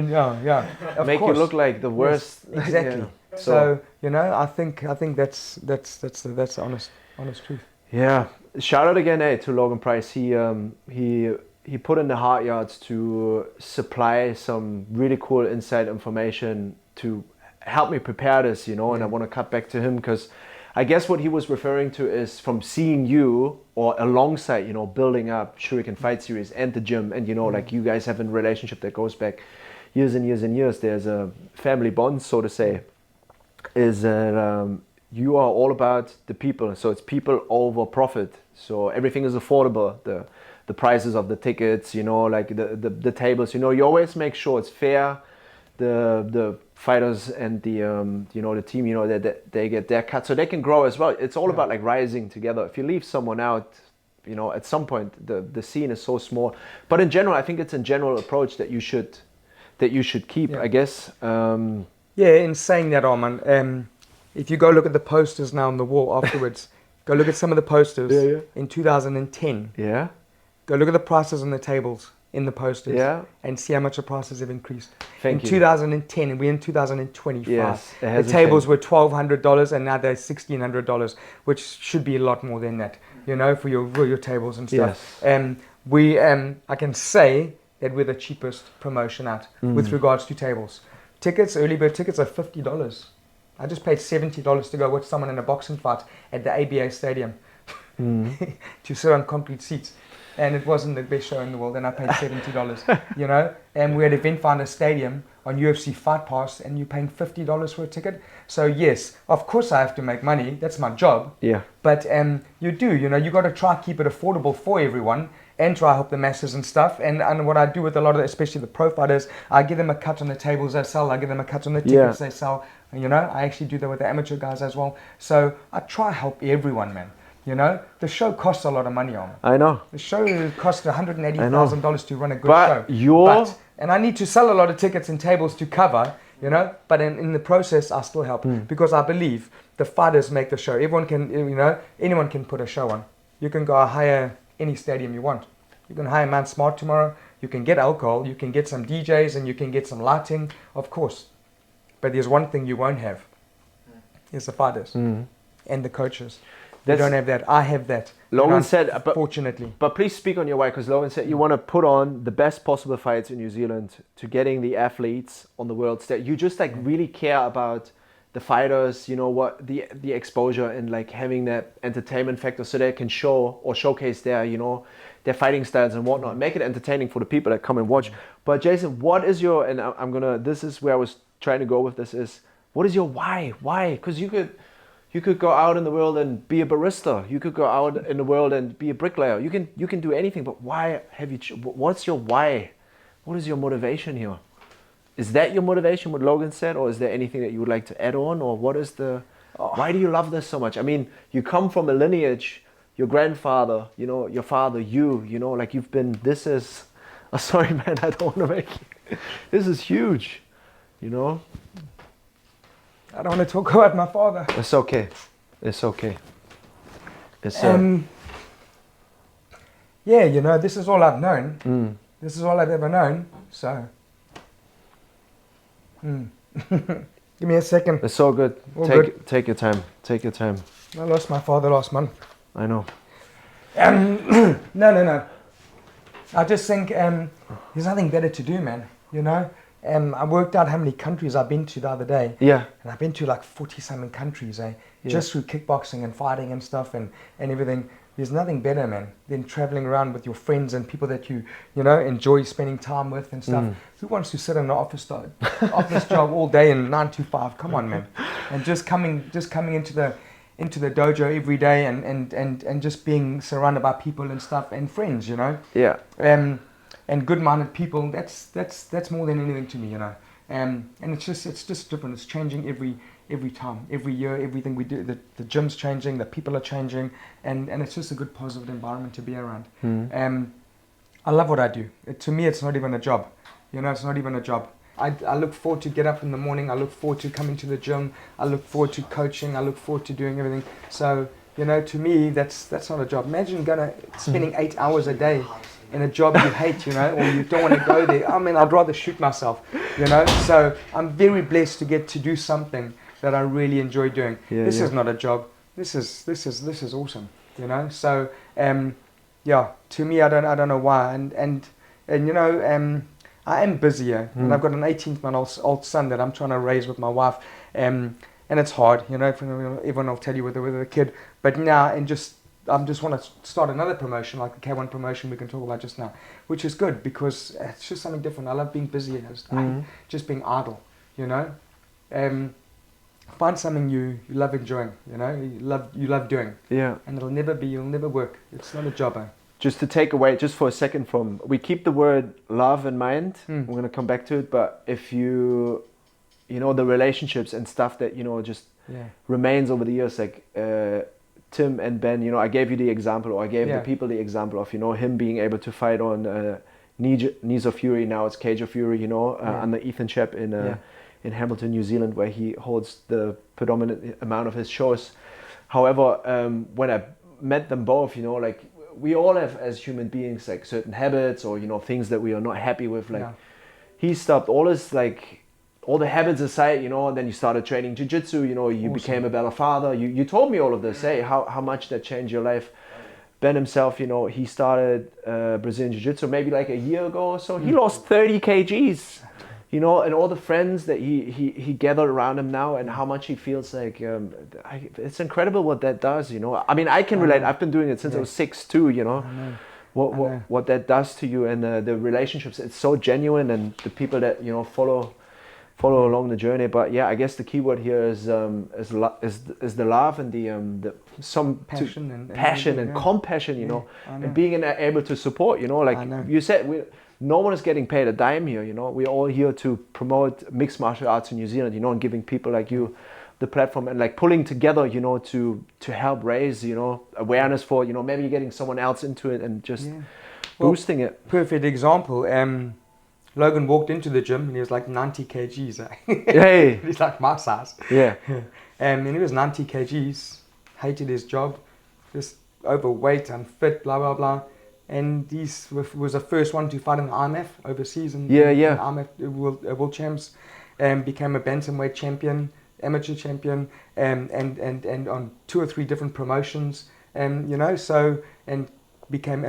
make you look like the worst. Yes, exactly. So you know, I think that's the honest truth. Yeah. Shout out again, to Logan Price. He put in the hard yards to supply some really cool inside information to help me prepare this, you know. And I want to cut back to him because I guess what he was referring to is from seeing you or alongside, you know, building up Shuriken Fight Series and the gym, and you know, like you guys have a relationship that goes back years and years and years. There's a family bond, so to say, is that you are all about the people. So it's people over profit. So everything is affordable. The prices of the tickets, you know, like the tables, you know, you always make sure it's fair. The fighters and the you know, the team, you know, that they get their cut so they can grow as well. It's all about like rising together. If you leave someone out, you know, at some point the scene is so small. But in general, I think it's a general approach that you should keep, I guess. In saying that, Arman, if you go look at the posters now on the wall afterwards, go look at some of the posters in 2010. Yeah. Go look at the prices on the tables in the posters and see how much the prices have increased. Thank you. 2010, and we're in 2025. Yes, the tables were $1,200 and now they're $1,600, which should be a lot more than that, you know, for your tables and stuff. Yes. I can say that we're the cheapest promotion out with regards to tables. Tickets, early bird tickets are $50. I just paid $70 to go watch someone in a boxing fight at the ABA Stadium to sit on concrete seats. And it wasn't the best show in the world, and I paid $70, you know. And we're at Event Finder Stadium on UFC Fight Pass, and you're paying $50 for a ticket. So yes, of course I have to make money. That's my job. Yeah. But you do, you know, you got to try to keep it affordable for everyone and try to help the masses and stuff. And what I do with a lot of, especially the pro fighters, I give them a cut on the tables they sell. I give them a cut on the tickets they sell. And, you know, I actually do that with the amateur guys as well. So I try to help everyone, man. You know, the show costs a lot of money on. I know. The show costs $180,000 to run a good show. And I need to sell a lot of tickets and tables to cover, you know. But in the process, I still help because I believe the fighters make the show. Everyone can, you know, anyone can put a show on. You can go hire any stadium you want. You can hire Mount Smart tomorrow. You can get alcohol. You can get some DJs and you can get some lighting, of course. But there's one thing you won't have. It's the fighters and the coaches. You don't have that. I have that. Logan said, fortunately. But please speak on your why, because Logan said you want to put on the best possible fights in New Zealand to getting the athletes on the world stage. You just like really care about the fighters, you know, what the exposure and like having that entertainment factor so they can show or showcase their, you know, their fighting styles and whatnot. Make it entertaining for the people that come and watch. But Jason, what is your, and this is where I was trying to go with this, is what is your why? Why? Because you could go out in the world and be a barista. You could go out in the world and be a bricklayer. You can do anything, but why have you? What's your why? What is your motivation here? Is that your motivation, what Logan said, or is there anything that you would like to add on, or what is the? Why do you love this so much? I mean, you come from a lineage. Your grandfather, you know, your father, you know, like you've been. This is. Oh, sorry, man, I don't want to make. This is huge, you know. I don't want to talk about my father. It's okay. It's okay. It's yeah, you know, this is all I've known. This is all I've ever known. So, give me a second. It's so good. Take your time. Take your time. I lost my father last month. I know. No. I just think there's nothing better to do, man. You know, I worked out how many countries I've been to the other day. Yeah. And I've been to like 40-something countries, just through kickboxing and fighting and stuff and everything. There's nothing better, man, than traveling around with your friends and people that you enjoy spending time with and stuff. Who wants to sit in an office job all day and 9 to 5? Come on, man. And just coming into the dojo every day and just being surrounded by people and stuff and friends, you know. Yeah. And good-minded people. That's more than anything to me, you know. And it's just different. It's changing every time, every year, everything we do. The gym's changing, the people are changing, and it's just a good positive environment to be around. I love what I do. To me, it's not even a job. You know, it's not even a job. I look forward to get up in the morning. I look forward to coming to the gym. I look forward to coaching. I look forward to doing everything. So, you know, to me, that's not a job. Imagine spending 8 hours a day in a job you hate, you know, or you don't want to go there. I mean, I'd rather shoot myself, you know. So I'm very blessed to get to do something that I really enjoy doing. This is not a job. This is awesome, you know. So to me, I don't know why, and you know, I am busy, and I've got an 18-month-old son that I'm trying to raise with my wife, and it's hard, you know. Everyone will tell you with a kid, but now I just want to start another promotion, like the K1 promotion we can talk about just now, which is good because it's just something different. I love being busy, just being idle, you know. Find something you love enjoying, you know, you love doing. Yeah. And it'll never work. It's not a job. Just to take away, just for a second we keep the word love in mind. We're going to come back to it, but if you know, the relationships and stuff that, you know, just remains over the years, like Tim and Ben, you know, I gave you the example, or I gave the people the example of, you know, him being able to fight on Knees of Fury, now it's Cage of Fury, you know, under Ethan Shep in Hamilton, New Zealand, where he holds the predominant amount of his shows. However, when I met them both, you know, like we all have as human beings like certain habits or, you know, things that we are not happy with. Like he stopped all his, like all the habits aside, you know, and then you started training jiu-jitsu, you know, you became a better father. You told me all of this, how much that changed your life. Ben himself, you know, he started Brazilian jiu-jitsu maybe like a year ago or so. He lost 30 kgs. You know, and all the friends that he gathered around him now, and how much he feels like it's incredible what that does. You know, I mean, I can relate. I've been doing it since I was 6 too. You know, what that does to you, and the relationships. It's so genuine, and the people that, you know, follow along the journey. But yeah, I guess the key word here is the love and the some passion and compassion. You know, and being able to support. You know, like you said, no one is getting paid a dime here, you know. We're all here to promote mixed martial arts in New Zealand, you know, and giving people like you the platform and like pulling together, you know, to help raise, you know, awareness for, you know, maybe getting someone else into it and just boosting it. Perfect example. Logan walked into the gym and he was like 90 kgs. Hey. He's like my size. Yeah. And he was 90 kgs, hated his job, just overweight, unfit, blah, blah, blah. And he was the first one to fight in the IMF overseas in IMF World Champs, and became a bantamweight champion, amateur champion, and on 2 or 3 different promotions, you know. So, and became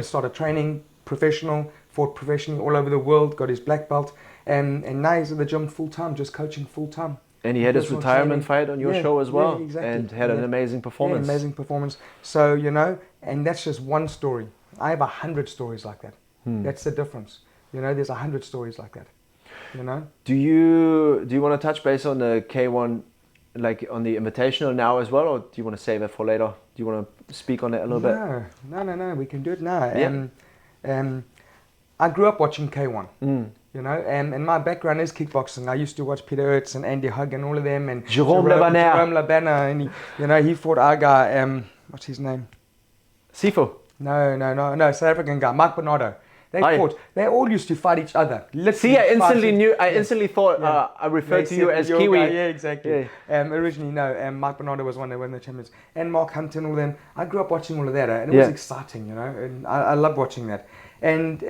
started training professional, fought professionally all over the world, got his black belt, and now he's at the gym full time, just coaching full time. And he had his retirement fight on your show as well, and had an amazing performance. Yeah, amazing performance. So, you know, and that's just one story. I have 100 stories like that. That's the difference. You know, there's 100 stories like that. You know. Do you want to touch base on the K1, like on the Invitational now as well, or do you want to save it for later? Do you want to speak on it a little bit? No. We can do it now. Yeah. I grew up watching K1. You know, and my background is kickboxing. I used to watch Peter Ertz and Andy Hug and all of them, and Jerome Labana, and he fought our guy. What's his name? Sifu. No, South African guy, Mark Bernardo. They fought. They all used to fight each other. See, I instantly thought I referred to you as Kiwi. Guy. Yeah, exactly. Yeah. Originally, no. Mark Bernardo was one of the champions, and Mark Hunt and all them. I grew up watching all of that, and it was exciting, you know. And I love watching that. And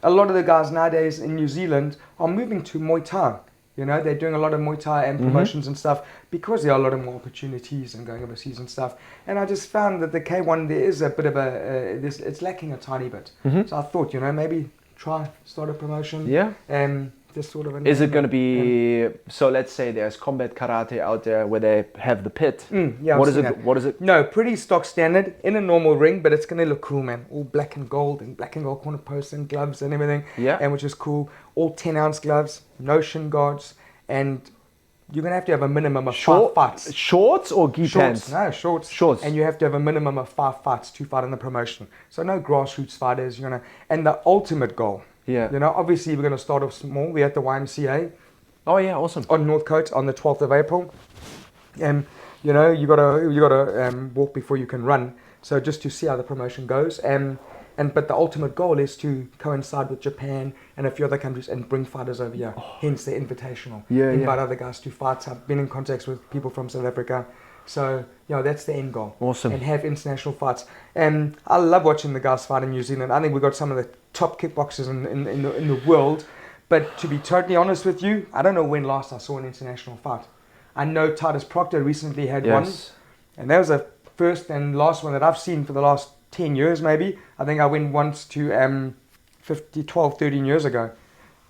a lot of the guys nowadays in New Zealand are moving to Muay Thai You know, they're doing a lot of Muay Thai and promotions and stuff because there are a lot of more opportunities and going overseas and stuff. And I just found that the K1, there is a bit of it's lacking a tiny bit. So I thought, you know, maybe start a promotion. Yeah. Just sort of. Is it going to be, so let's say there's combat karate out there where they have the pit. Yeah. What is it? No, pretty stock standard in a normal ring, but it's going to look cool, man. All black and gold corner posts and gloves and everything. Yeah. And which is cool. All 10-ounce gloves, no shin guards, and you're going to have a minimum of 5 fights. Shorts or gi pants? No, shorts. Shorts. And you have to have a minimum of 5 fights to fight in the promotion. So no grassroots fighters, you know. And the ultimate goal. Yeah. You know, obviously we're going to start off small. We're at the YMCA. Oh yeah, awesome. On North Coast on the 12th of April. And, you know, you gotta walk before you can run. So just to see how the promotion goes. But the ultimate goal is to coincide with Japan and a few other countries and bring fighters over here. Hence the invitational. Invite other guys to fights. I've been in contact with people from South Africa. So, you know, that's the end goal. Awesome. And have international fights. And I love watching the guys fight in New Zealand. I think we've got some of the top kickboxers in the world. But to be totally honest with you, I don't know when last I saw an international fight. I know Titus Proctor recently had one. And that was the first and last one that I've seen for the last 10 years maybe. I think I went once to 13 years ago.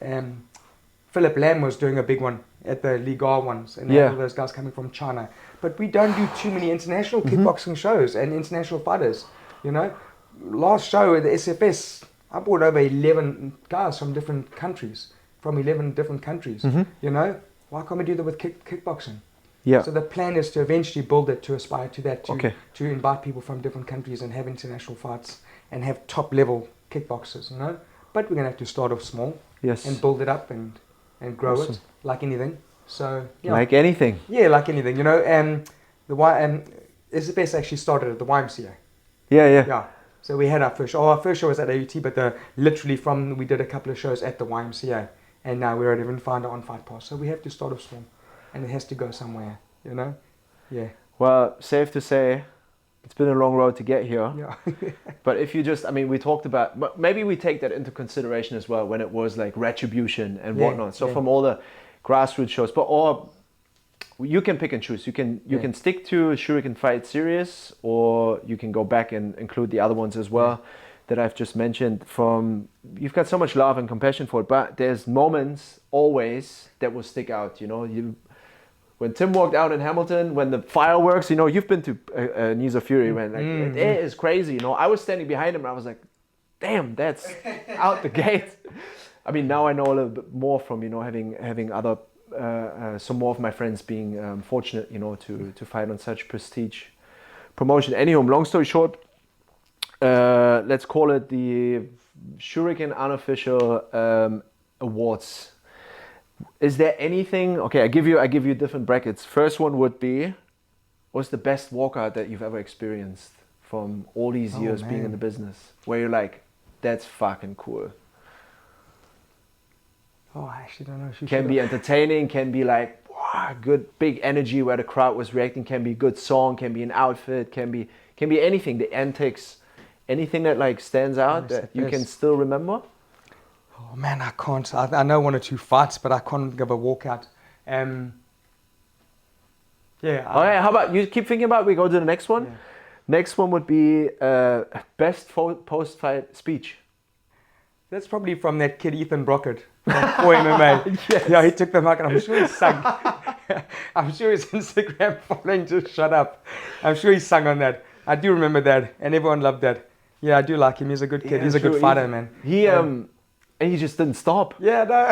Philip Lam was doing a big one at the Liga ones. And all those guys coming from China. But we don't do too many international kickboxing shows and international fighters, you know. Last show at the SFS, I brought over 11 guys from different countries, you know. Why can't we do that with kickboxing? Yeah. So the plan is to eventually build it, to aspire to that, to invite people from different countries and have international fights and have top level kickboxers, you know. But we're going to have to start off small and build it up and grow it like anything. So like anything. Yeah, like anything, you know. SFS actually started at the YMCA. Yeah. So we had our first show. Our first show was at AUT, but we did a couple of shows at the YMCA, and now we're at Even Finder on Fight Pass. So we have to start off small, and it has to go somewhere, you know. Yeah. Well, safe to say, it's been a long road to get here. Yeah. But if you just, I mean, we talked about, maybe we take that into consideration as well when it was like retribution and whatnot. So from all the grassroots shows, or you can pick and choose. You can stick to Shuriken Fight Series, or you can go back and include the other ones as well that I've just mentioned. You've got so much love and compassion for it, but there's moments always that will stick out. You know, when Tim walked out in Hamilton, when the fireworks, you know, you've been to Knees of Fury, man. Like, it is crazy. You know, I was standing behind him and I was like, damn, that's out the gate. I mean, now I know a little bit more from, you know, having other, some more of my friends being fortunate, you know, to fight on such prestige promotion. Anyhow, long story short, let's call it the Shuriken Unofficial Awards. Is there anything, okay, I give you different brackets. First one would be, what's the best walkout that you've ever experienced from all these years being in the business? Where you're like, that's fucking cool. Oh, I actually don't know. Can be entertaining, can be like, wow, good big energy where the crowd was reacting, can be good song, can be an outfit, can be anything, the antics, anything that like stands out that you can still remember? Oh man, I can't. I know 1 or 2 fights, but I can't give a walkout. How about you keep thinking about it, we go to the next one? Yeah. Next one would be best post-fight speech. That's probably from that kid Ethan Brockett from MMA. Yes. Yeah, he took the mic and I'm sure he sung. I'm sure his Instagram following just shut up. I'm sure he sung on that. I do remember that, and everyone loved that. Yeah, I do like him. He's a good kid. Yeah, he's a good fighter, man. And he just didn't stop. Yeah, no.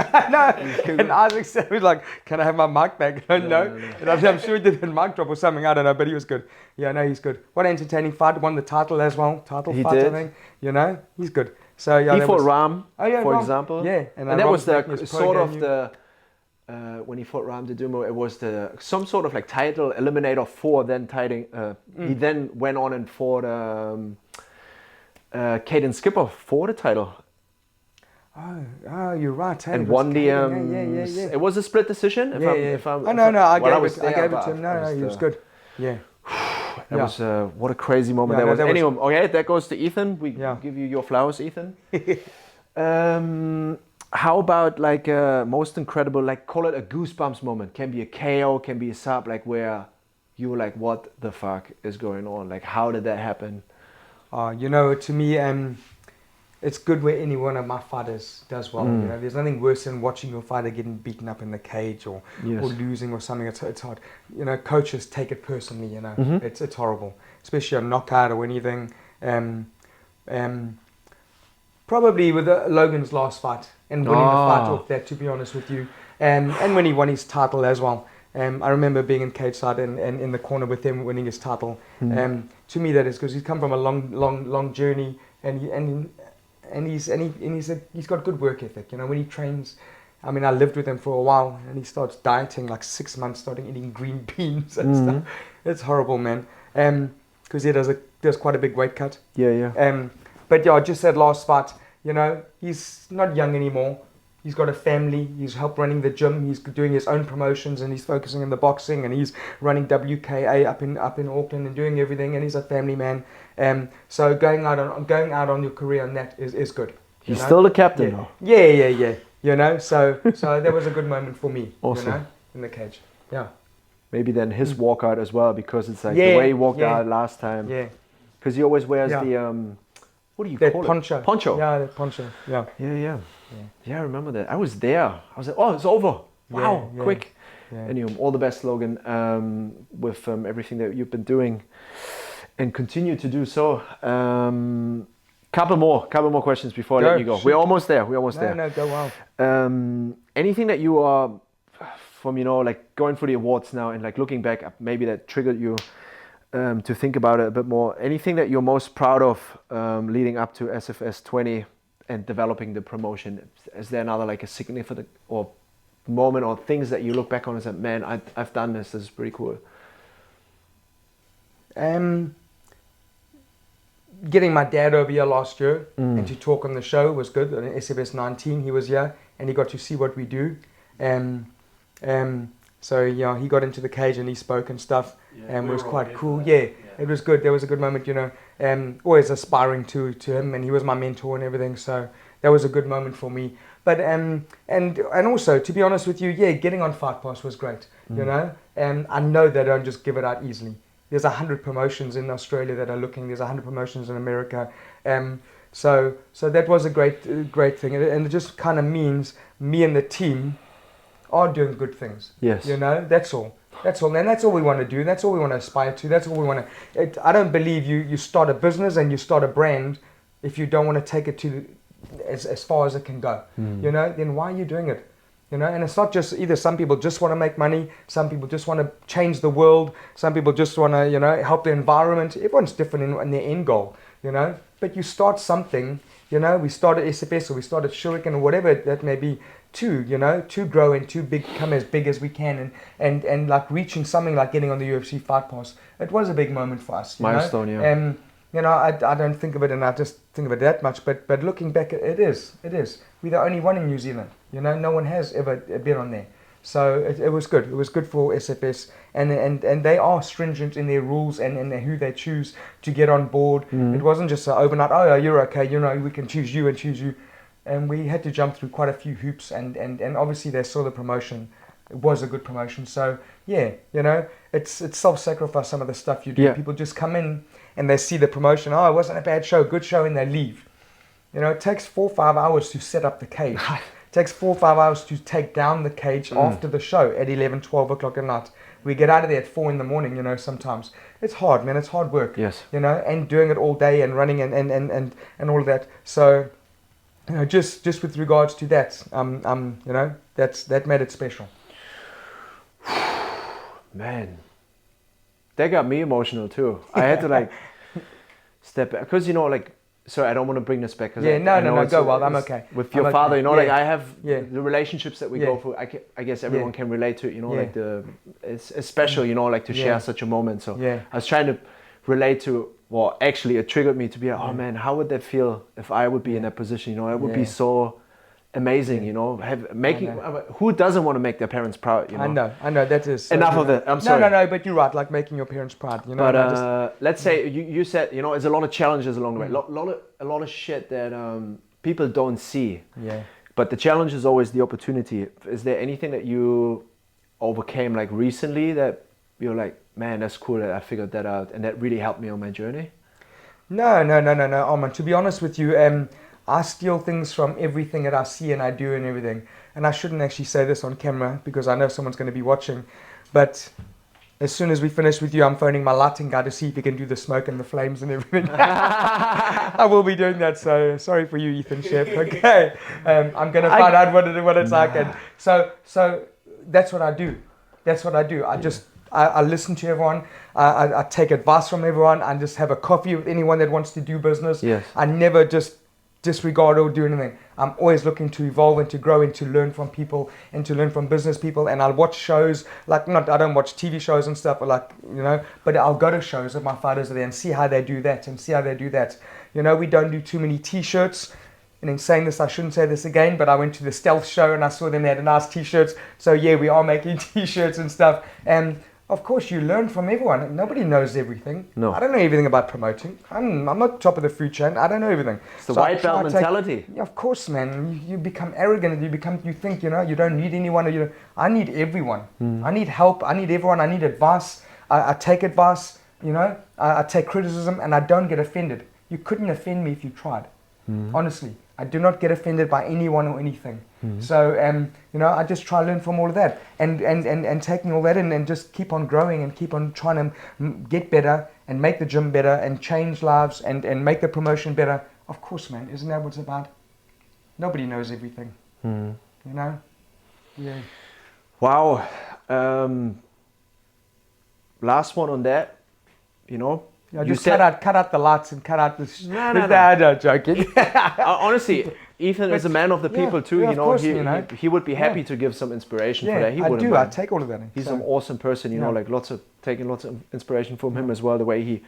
And Isaac said, he was like, can I have my mic back? No. And I'm sure he did a mic drop or something. I don't know, but he was good. Yeah, no, he's good. What an entertaining fight. Won the title as well. He fight, did. I think. You know, he's good. So yeah, he fought Ram, for example. Yeah. And that was the sort of the, when he fought Ram Didumo, it was some sort of like title eliminator for then he then went on and fought Caden Skipper for the title. Oh, you're right. Hey, and won the. It was a split decision. I gave it to him. No, he was good. Yeah. That was what a crazy moment that was. Anyway, okay, that goes to Ethan. We give you your flowers, Ethan. how about like a most incredible, like call it a goosebumps moment? Can be a KO, can be a sub, like where you were like, what the fuck is going on? Like, how did that happen? You know, to me, it's good where any one of my fighters does well. You know, there's nothing worse than watching your fighter getting beaten up in the cage or losing or something. It's hard. You know, coaches take it personally. You know, it's horrible, especially a knockout or anything. Probably with Logan's last fight and winning the fight off that, to be honest with you, and when he won his title as well. I remember being in cage side and in the corner with him winning his title. To me, that is because he's come from a long journey, and he's got good work ethic. You know, when he trains, I mean, I lived with him for a while, and he starts dieting like 6 months, starting eating green beans and stuff. It's horrible, man. Because he does quite a big weight cut. But yeah, just that last fight, you know, he's not young anymore. He's got a family. He's helped running the gym. He's doing his own promotions, and he's focusing on the boxing, and he's running WKA up in Auckland and doing everything. And he's a family man. So going out on your career on that is good. He's still the captain, though. Yeah. You know, so that was a good moment for me. Awesome. You know, in the cage. Yeah. Maybe then his walkout as well, because it's like the way he walked out last time. Yeah. Because he always wears the what do you call it? Poncho. Yeah, that poncho. Yeah. Yeah, I remember that. I was there. I was like, oh, it's over. Wow, quick. Yeah. Anyway, all the best, Logan, with everything that you've been doing and continue to do so. Couple more questions before I let you go. We're almost there. No, go on. Anything that you are from, you know, like going for the awards now and like looking back, maybe that triggered you to think about it a bit more. Anything that you're most proud of leading up to SFS 20 and developing the promotion? Is there another like a significant or moment or things that you look back on and say, man, I've done this. This is pretty cool. Getting my dad over here last year and to talk on the show was good. On SFS 19, he was here and he got to see what we do. So yeah, he got into the cage and he spoke and stuff, and it was quite cool. Yeah, it was good. There was a good moment, you know. Always aspiring to him, and he was my mentor and everything. So that was a good moment for me. But and also, to be honest with you, getting on Fight Pass was great. You know, and I know they don't just give it out easily. There's 100 promotions in Australia that are looking. There's 100 promotions in America. So that was a great thing, and it just kind of means me and the team are doing good things. Yes. You know, that's all. And that's all we want to do. That's all we want to aspire to. That's all we want to... I don't believe you start a business and you start a brand if you don't want to take it to as far as it can go. You know, then why are you doing it? You know, and it's not just either some people just want to make money, some people just want to change the world, some people just want to, you know, help the environment. Everyone's different in their end goal, you know. But you start something, you know, we started SFS or we started Shuriken or whatever that may be, to grow and to become as big as we can and like reaching something like getting on the UFC Fight Pass. It was a big moment for us. Milestone, yeah. And you know, I don't think of it, and I just think of it that much. But looking back, it is. We're the only one in New Zealand. You know, no one has ever been on there. So it was good. It was good for SFS, and they are stringent in their rules and who they choose to get on board. It wasn't just overnight. Oh, you're okay. You know, we can choose you and choose you. And we had to jump through quite a few hoops, and obviously they saw the promotion. It was a good promotion. So yeah, you know, it's self-sacrifice, some of the stuff you do. People just come in and they see the promotion. Oh, it wasn't a bad show, good show, and they leave. You know, it takes 4 or 5 hours to set up the cage. It takes 4 or 5 hours to take down the cage after the show at 11, 12 o'clock at night. We get out of there at 4 in the morning, you know, sometimes. It's hard, man. It's hard work. Yes. You know, and doing it all day and running and all of that. So, you know, just with regards to that, you know, that made it special. Man, that got me emotional too. I had to like step back because, you know, like, sorry, I don't want to bring this back. Yeah, no, go well. I'm okay. With your father, you know, like I have the relationships that we go through. I guess everyone can relate to it, you know, like it's special, you know, like to share such a moment. So I was trying to relate to. Well, actually, it triggered me to be like, oh man, how would that feel if I would be in that position? You know, it would be so amazing. You know, who doesn't want to make their parents proud? You know, I know. That is enough of that. I'm sorry. No. But you're right. Like making your parents proud. You know. But let's say you said, you know, there's a lot of challenges along the way. A lot of shit that people don't see. Yeah. But the challenge is always the opportunity. Is there anything that you overcame like recently that you're like, man, that's cool that I figured that out and that really helped me on my journey? No, Arman. To be honest with you, I steal things from everything that I see and I do and everything. And I shouldn't actually say this on camera because I know someone's going to be watching. But as soon as we finish with you, I'm phoning my lighting guy to see if he can do the smoke and the flames and everything. I will be doing that, so sorry for you, Ethan Chef. Okay, I'm going to find out what it's like. And so that's what I do. That's what I do. I listen to everyone. I take advice from everyone. I just have a coffee with anyone that wants to do business. Yes. I never just disregard or do anything. I'm always looking to evolve and to grow and to learn from people and to learn from business people. And I'll watch shows, I don't watch TV shows and stuff, but I'll go to shows if my fighters are there and see how they do that and see how they do that. We don't do too many t-shirts. And in saying this, I shouldn't say this again, but I went to the Stealth show and I saw them, they had nice t-shirts. So yeah, we are making t-shirts and stuff. And of course, you learn from everyone. Nobody knows everything. No. I don't know everything about promoting. I'm not top of the food chain. I don't know everything. It's the white belt mentality. Yeah, of course, man. You become arrogant. You think, you don't need anyone. I need everyone. I need help. I need everyone. I need advice. I take advice, I take criticism and I don't get offended. You couldn't offend me if you tried. Honestly. I do not get offended by anyone or anything. So, I just try to learn from all of that and taking all that in and just keep on growing and keep on trying to get better and make the gym better and change lives and make the promotion better. Of course, man. Isn't that what it's about? Nobody knows everything. Yeah. Wow. Last one on that, Yeah, just cut out the lights and cut out the... No, joking. Honestly, Ethan is a man of the people too. Yeah, of course, he would be happy to give some inspiration for that. He I wouldn't do. I mind. take all of that in. He's an awesome person, taking lots of inspiration from him as well. The way he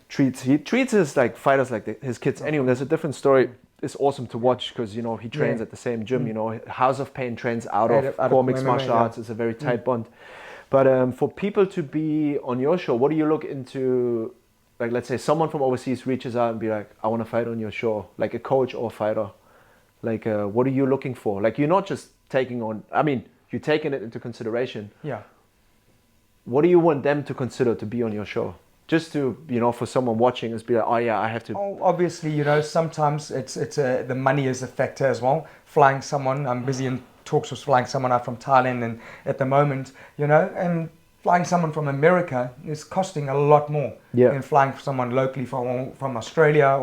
treats his like fighters like his kids. Anyway, there's a different story. It's awesome to watch because he trains at the same gym. House of Pain trains out of core mixed martial arts. It's a very tight bond. But for people to be on your show, what do you look into? Like, let's say someone from overseas reaches out and be like, I want to fight on your show, like a coach or a fighter. Like, what are you looking for? Like, you're not just you're taking it into consideration. Yeah. What do you want them to consider to be on your show? Just to, for someone watching, is be like, oh yeah, I have to. Oh, obviously, sometimes it's the money is a factor as well. Flying someone, I'm busy in talks with flying someone out from Thailand and at the moment, and flying someone from America is costing a lot more than flying someone locally from Australia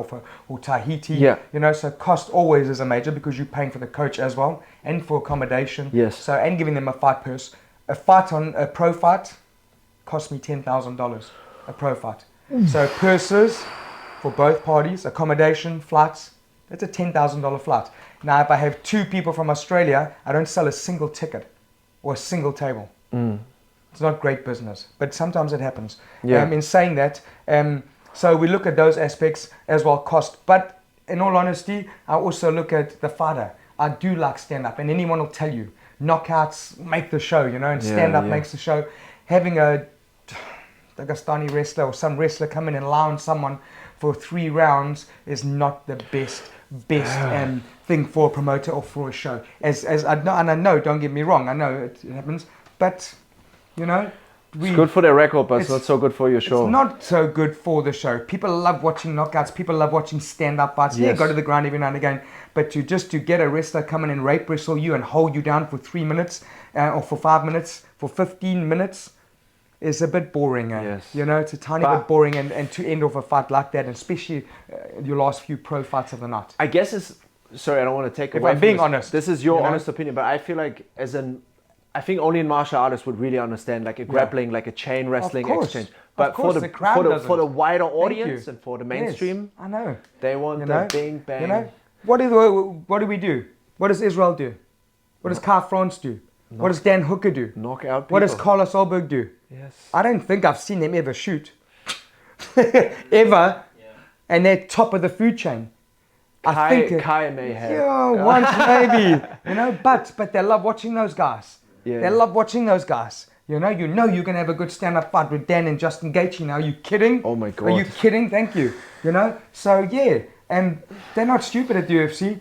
or Tahiti. Yeah. So cost always is a major because you're paying for the coach as well and for accommodation. Yes. So and giving them a fight purse. A pro fight cost me $10,000. A pro fight. So purses for both parties, accommodation, flights. That's a $10,000 flight. Now, if I have two people from Australia, I don't sell a single ticket or a single table. It's not great business, but sometimes it happens. Yeah. In saying that, so we look at those aspects as well, cost. But in all honesty, I also look at the fighter. I do like stand-up, and anyone will tell you, knockouts make the show, and stand-up makes the show. Having a Dagestani wrestler or some wrestler come in and lie on someone for 3 rounds is not the best thing for a promoter or for a show. As I know, and I know, don't get me wrong, I know it happens, but it's good for their record, but it's not so good for your show. It's not so good for the show. People love watching knockouts. People love watching stand-up fights. Yes. Yeah, go to the ground every now and again. But to get a wrestler come in and rape wrestle you and hold you down for 3 minutes or for 5 minutes, for 15 minutes, is a bit boring. Yes. It's a tiny bit boring and to end off a fight like that, and especially your last few pro fights of the night. I guess sorry, I don't want to take away from being honest. This is your honest opinion, but I feel like I think only in martial artists would really understand like a grappling, like a chain wrestling exchange. But for the wider audience and for the mainstream, I know they want the bing bang. What do we do? What does Israel do? What does Kai France do? What does Dan Hooker do? Knock out people. What does Carlos Solberg do? Yes. I don't think I've seen them ever shoot. Ever. Yeah. And they're top of the food chain. Kai may have. Yeah, once maybe. But they love watching those guys. Yeah. They love watching those guys. You're going to have a good stand-up fight with Dan and Justin Gaethje now. Are you kidding? Oh my God. Are you kidding? Thank you. So yeah, and they're not stupid at the UFC.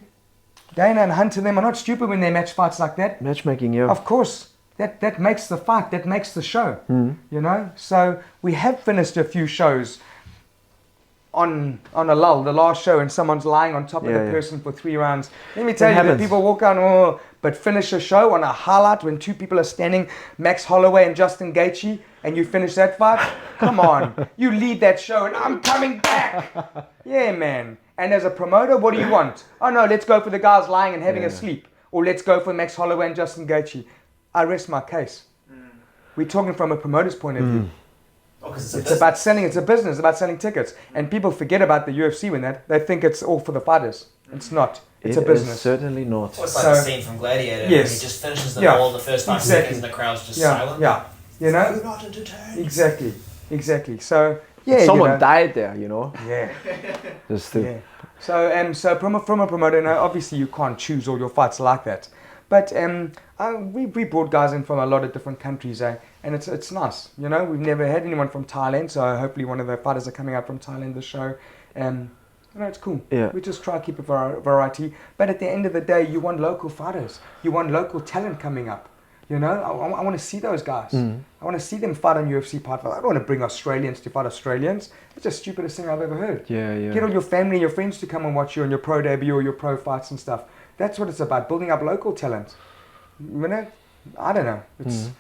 Dana and Hunter, them are not stupid when they match fights like that. Matchmaking, yeah. Of course. That makes the fight, that makes the show, you know. So we have finished a few shows on a lull, the last show, and someone's lying on top of the person for 3 rounds. Let me tell you that people walk out, but finish a show on a highlight when 2 people are standing, Max Holloway and Justin Gaethje, and you finish that fight. Come on, you lead that show, and I'm coming back. Yeah, man. And as a promoter, what do you want? Oh no, let's go for the guys lying and having a sleep, or let's go for Max Holloway and Justin Gaethje. I rest my case. We're talking from a promoter's point of view. Oh, it's about selling, it's a business, it's about selling tickets. And people forget about the UFC when they think it's all for the fighters. It's not. It's a business. It's certainly not. Well, it's like the scene from Gladiator. Yes. When he just finishes the ball the first 5 seconds and the crowd's just silent. Yeah. You know? You're not entertained. Exactly. So, yeah. Someone died there, you know? Yeah. Just to... Yeah. So from a promoter, now, obviously you can't choose all your fights like that. But we brought guys in from a lot of different countries, and it's nice. You know, we've never had anyone from Thailand, so hopefully one of the fighters are coming out from Thailand this show. You know, it's cool. Yeah. We just try to keep a variety. But at the end of the day, you want local fighters. You want local talent coming up. You know, I want to see those guys. I want to see them fight on UFC Fight Pass. I don't want to bring Australians to fight Australians. It's the stupidest thing I've ever heard. Yeah. Get all your family and your friends to come and watch you on your pro debut or your pro fights and stuff. That's what it's about, building up local talent. You know, I don't know. It's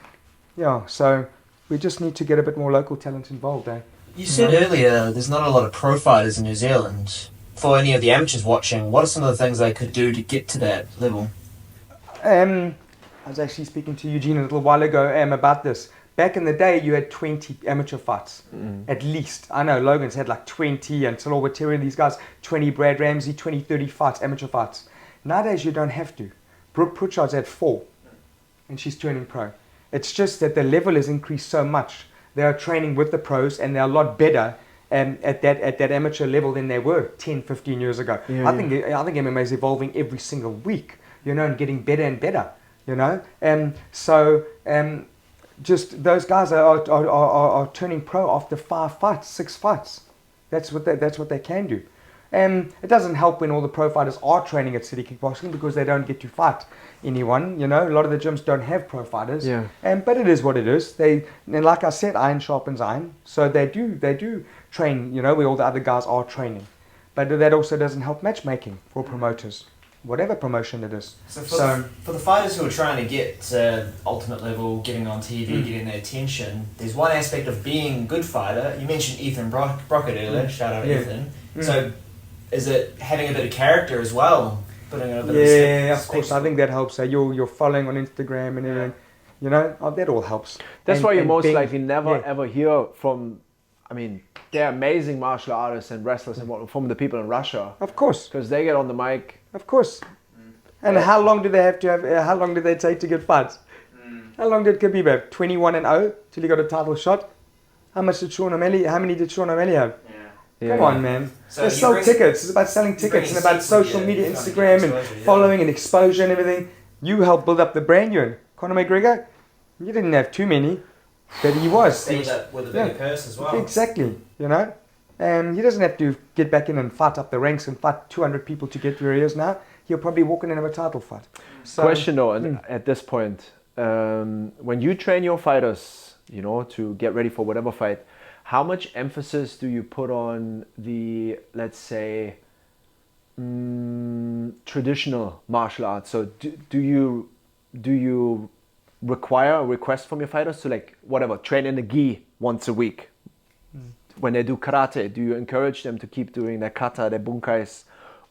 so we just need to get a bit more local talent involved, eh? You said earlier there's not a lot of pro fighters in New Zealand. For any of the amateurs watching, what are some of the things they could do to get to that level? I was actually speaking to Eugene a little while ago about this. Back in the day, you had 20 amateur fights, at least. I know Logan's had like 20, and Salor Watera, these guys, 20, Brad Ramsey, 20, 30 fights, amateur fights. Nowadays, you don't have to. Brooke Pritchard's had 4, and she's turning pro. It's just that the level has increased so much. They are training with the pros, and they're a lot better at that amateur level than they were 10, 15 years ago. I think MMA is evolving every single week, you know, and getting better and better, you know. Just those guys are turning pro after 5 fights, 6 fights. That's what they can do. It doesn't help when all the pro fighters are training at City Kickboxing because they don't get to fight anyone. You know, a lot of the gyms don't have pro fighters. Yeah. But it is what it is. And like I said, iron sharpens iron. So they do train. You know, where all the other guys are training. But that also doesn't help matchmaking for promoters, whatever promotion it is. So for the fighters who are trying to get to ultimate level, getting on TV, getting their attention, there's one aspect of being a good fighter. You mentioned Ethan Brockett earlier. Shout out Ethan. So is it having a bit of character as well? Putting a bit of course. I think that helps. You're following on Instagram and everything. You know, that all helps. That's why you most likely never ever hear from. I mean, they're amazing martial artists and wrestlers and what from the people in Russia. Of course, because they get on the mic. Of course. And how long do they have to have? How long did they take to get fights? How long did Khabib have? 21-0 till he got a title shot. How many did Sean O'Malley have? Come on, man. So they sell tickets. It's about selling tickets and about social media, Instagram, and following and exposure and everything. You helped build up the brand, you and Conor McGregor. You didn't have too many, but he was. With a bigger purse as well. Exactly. You know, he doesn't have to get back in and fight up the ranks and fight 200 people to get where he is now. He'll probably walk in and have a title fight. So, question though, at this point, when you train your fighters, you know, to get ready for whatever fight, how much emphasis do you put on the, let's say, traditional martial arts? So do you require a request from your fighters to, like, whatever, train in the gi once a week? When they do karate, do you encourage them to keep doing their kata, their bunkais?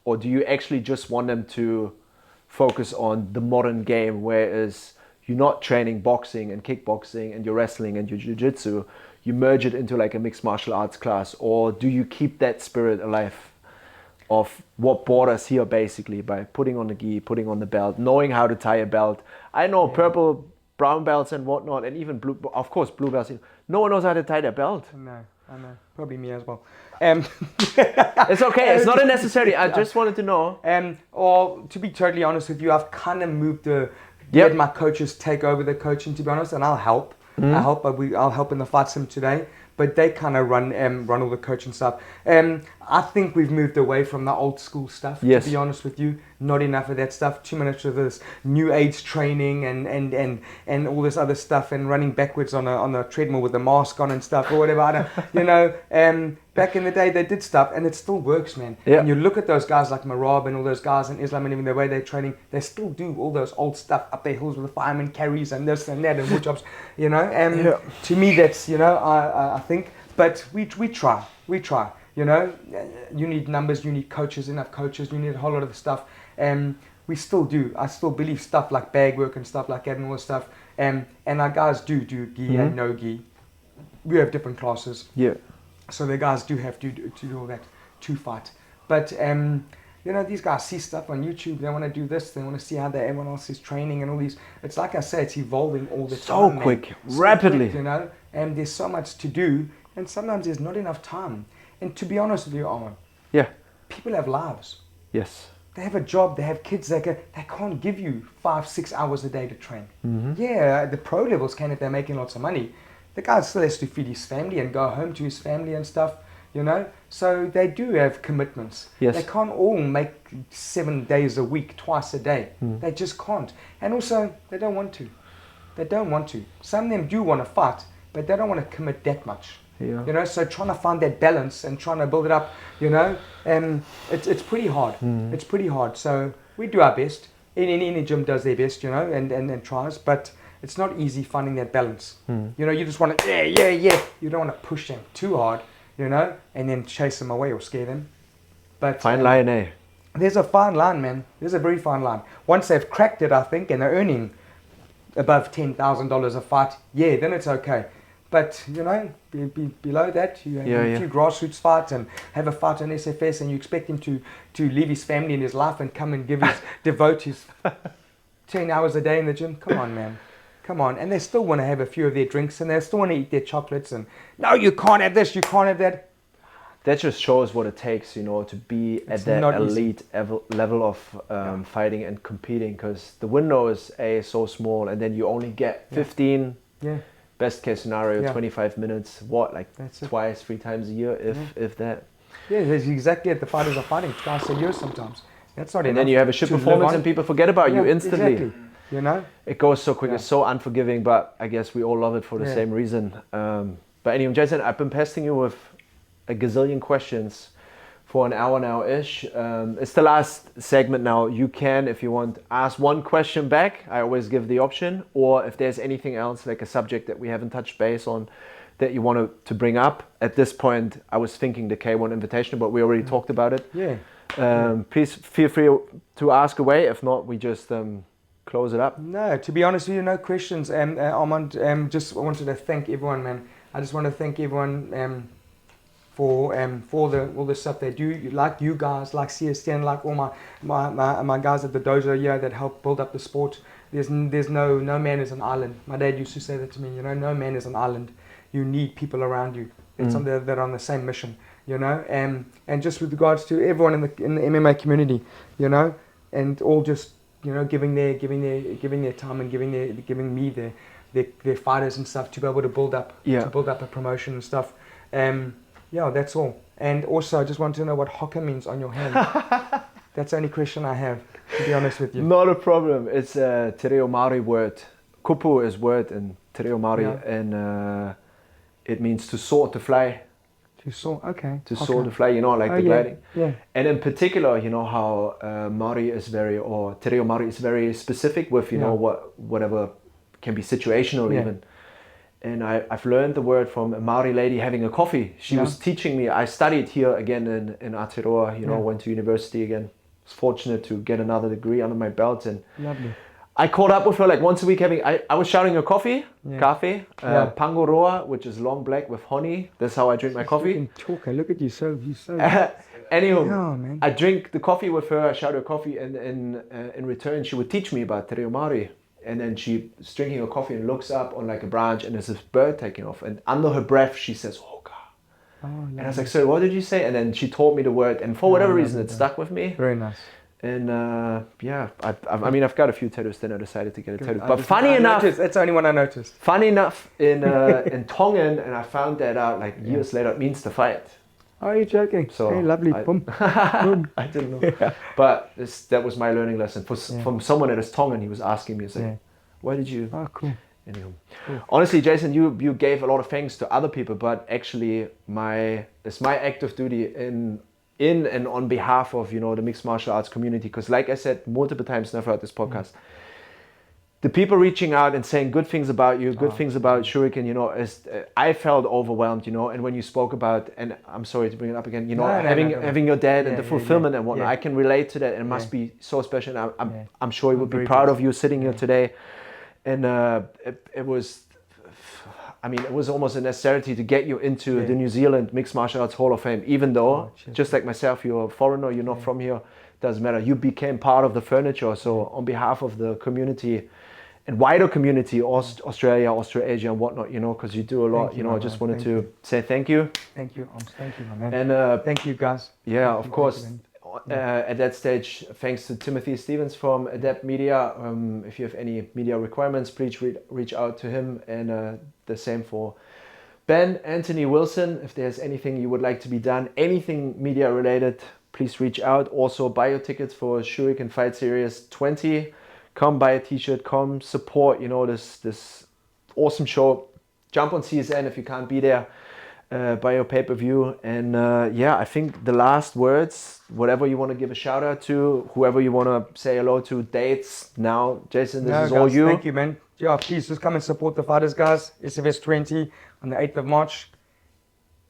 Or do you actually just want them to focus on the modern game, whereas you're not training boxing and kickboxing and your wrestling and your jiu-jitsu, you merge it into like a mixed martial arts class? Or do you keep that spirit alive of what brought us here basically by putting on the gi, putting on the belt, knowing how to tie a belt? I know purple, brown belts and whatnot, and even blue, of course, blue belts. No one knows how to tie their belt. No, I know. Probably me as well. It's okay. It's not unnecessary. I just wanted to know. Or to be totally honest with you, I've kind of moved to let my coaches take over the coaching, to be honest, and I'll help. I'll help in the fight sim today. but they kind of run all the coaching stuff. I think we've moved away from the old school stuff. Yes. To be honest with you, not enough of that stuff. Too much of this new age training and all this other stuff, and running backwards on a treadmill with a mask on and stuff or whatever. I don't, back in the day they did stuff and it still works, man. Yeah. And you look at those guys like Marab and all those guys in Islam, and even the way they're training, they still do all those old stuff up their hills with the fireman carries and this and that and wood jobs, To me that's, I think, but we try. You need numbers, you need coaches, enough coaches, you need a whole lot of stuff. We still do. I still believe stuff like bag work and stuff like that and all this stuff. And our guys do gi and no gi. We have different classes. Yeah. So the guys do have to do all that to fight. But, these guys see stuff on YouTube. They want to do this. They want to see how everyone else is training and all these. It's like I say, it's evolving all the time. So quick, rapidly. Quick, and there's so much to do. And sometimes there's not enough time. And to be honest with you, Arman, people have lives. Yes. They have a job, they have kids, they can't give you 5-6 hours a day to train. Mm-hmm. Yeah, the pro levels can if they're making lots of money. The guy still has to feed his family and go home to his family and stuff, So they do have commitments. Yes. They can't all make 7 days a week, twice a day. They just can't. And also, they don't want to. Some of them do want to fight, but they don't want to commit that much. Yeah. So trying to find that balance and trying to build it up, it's pretty hard. It's pretty hard. So we do our best. Any gym does their best, and tries, but it's not easy finding that balance. You just want to, You don't want to push them too hard, and then chase them away or scare them. But Fine line, eh? There's a fine line, man. There's a very fine line. Once they've cracked it, I think, and they're earning above $10,000 a fight, then it's okay. But, below that, you have a few grassroots fights and have a fight on SFS, and you expect him to leave his family and his life and come and devote his 10 hours a day in the gym. Come on, man. Come on. And they still want to have a few of their drinks, and they still want to eat their chocolates, and no, you can't have this, you can't have that. That just shows what it takes, to be at that elite level of fighting and competing, because the window is so small, and then you only get 15. Yeah. Best case scenario, 25 minutes. Twice, 3 times a year, if that. Yeah, that's exactly it. The fighters are fighting twice a year sometimes. That's not enough. And then you have a shit performance, and people forget about you instantly. Exactly. It goes so quick. It's so unforgiving, but I guess we all love it for the same reason. But anyway, Jason, I've been pesting you with a gazillion questions for an hour now-ish. It's the last segment now. You can, if you want, ask one question back. I always give the option. Or if there's anything else, like a subject that we haven't touched base on that you want to bring up. At this point, I was thinking the K1 Invitational, but we already talked about it. Yeah. Please feel free to ask away. If not, we just close it up. No, to be honest with you, no questions. Armand, just wanted to thank everyone, man. I just want to thank everyone for all the stuff they do, like you guys, like CSTN, like all my guys at the dojo here that help build up the sport. There's no man is an island. My dad used to say that to me. No man is an island. You need people around you. It's something that are on the same mission. And just with regards to everyone in the MMA community, and all just giving their time and giving me their fighters and stuff to be able to build up a promotion and stuff. That's all. And also, I just want to know what HOKA means on your hand. That's the only question I have, to be honest with you. Not a problem. It's a Te Reo Māori word. Kupu is word in Te Reo Māori, and it means to soar, to fly. To soar, okay. To soar, to fly, like the gliding. Yeah. And in particular, how Māori is or Te Reo Māori is very specific with, whatever can be situational even. And I've learned the word from a Māori lady having a coffee. She was teaching me. I studied here again in Aotearoa, went to university again. Was fortunate to get another degree under my belt. And lovely. I caught up with her like once a week I was shouting her coffee, kafe, pangoroa, which is long black with honey. That's how I drink my coffee. You can talk. Look at you, so Anywho, I drink the coffee with her, I shout her coffee, and in return she would teach me about Te Reo Māori. And then she's drinking her coffee and looks up on like a branch, and there's this bird taking off. And under her breath, she says, HOKA. And I was like, sorry, what did you say? And then she told me the word. And for whatever reason, it stuck with me. Very nice. And yeah, I mean, I've got a few tattoos. Then I decided to get a tattoo. I But just- funny I enough, noticed, that's the only one I noticed. funny enough, in Tongan, and I found that out like years later. It means to fight. Are you joking? So hey, lovely. Boom. Boom. I didn't know. But that was my learning lesson. From someone that is Tongan, he was asking me, saying, "Why did you?" Oh, cool. Anyway. Cool. Honestly, Jason, you gave a lot of thanks to other people, but actually, it's my act of duty in and on behalf of the mixed martial arts community. Because, like I said multiple times now throughout this podcast, the people reaching out and saying good things about you, good things about Shuriken, I felt overwhelmed, and when you spoke about, and I'm sorry to bring it up again, having your dad and the fulfillment and whatnot, I can relate to that, and it must be so special. And I'm sure he would be proud of you sitting here today. And it was almost a necessity to get you into the New Zealand Mixed Martial Arts Hall of Fame, even though, just like myself, you're a foreigner, you're not from here, doesn't matter. You became part of the furniture. So on behalf of the community and wider community, Australia, Australasia and whatnot, because you do a lot, I just wanted to say thank you. Thank you. Thank you, my man. And thank you, guys. Yeah, of course. At that stage, thanks to Timothy Stevens from Adapt Media. If you have any media requirements, please reach out to him. And the same for Ben, Anthony Wilson. If there's anything you would like to be done, anything media related, please reach out. Also, buy your tickets for Shuriken Fight Series 20. Come buy a t-shirt, come support, this awesome show. Jump on CSN if you can't be there. Buy your pay-per-view. And I think the last words, whatever you want to give a shout out to, whoever you want to say hello to, dates now. Jason, this is all you. Thank you, man. Yeah, please just come and support the fighters, guys. SFS 20 on the 8th of March.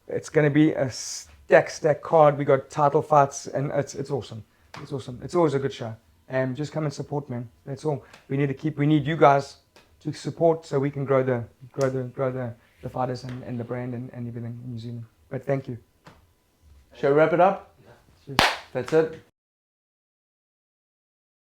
It's going to be a stack card. We got title fights, and it's awesome. It's awesome. It's always a good show. And just come and support, man. That's all. We need you guys to support so we can grow the fighters and the brand and everything in New Zealand. But thank you. Shall we wrap it up? Cheers. That's it.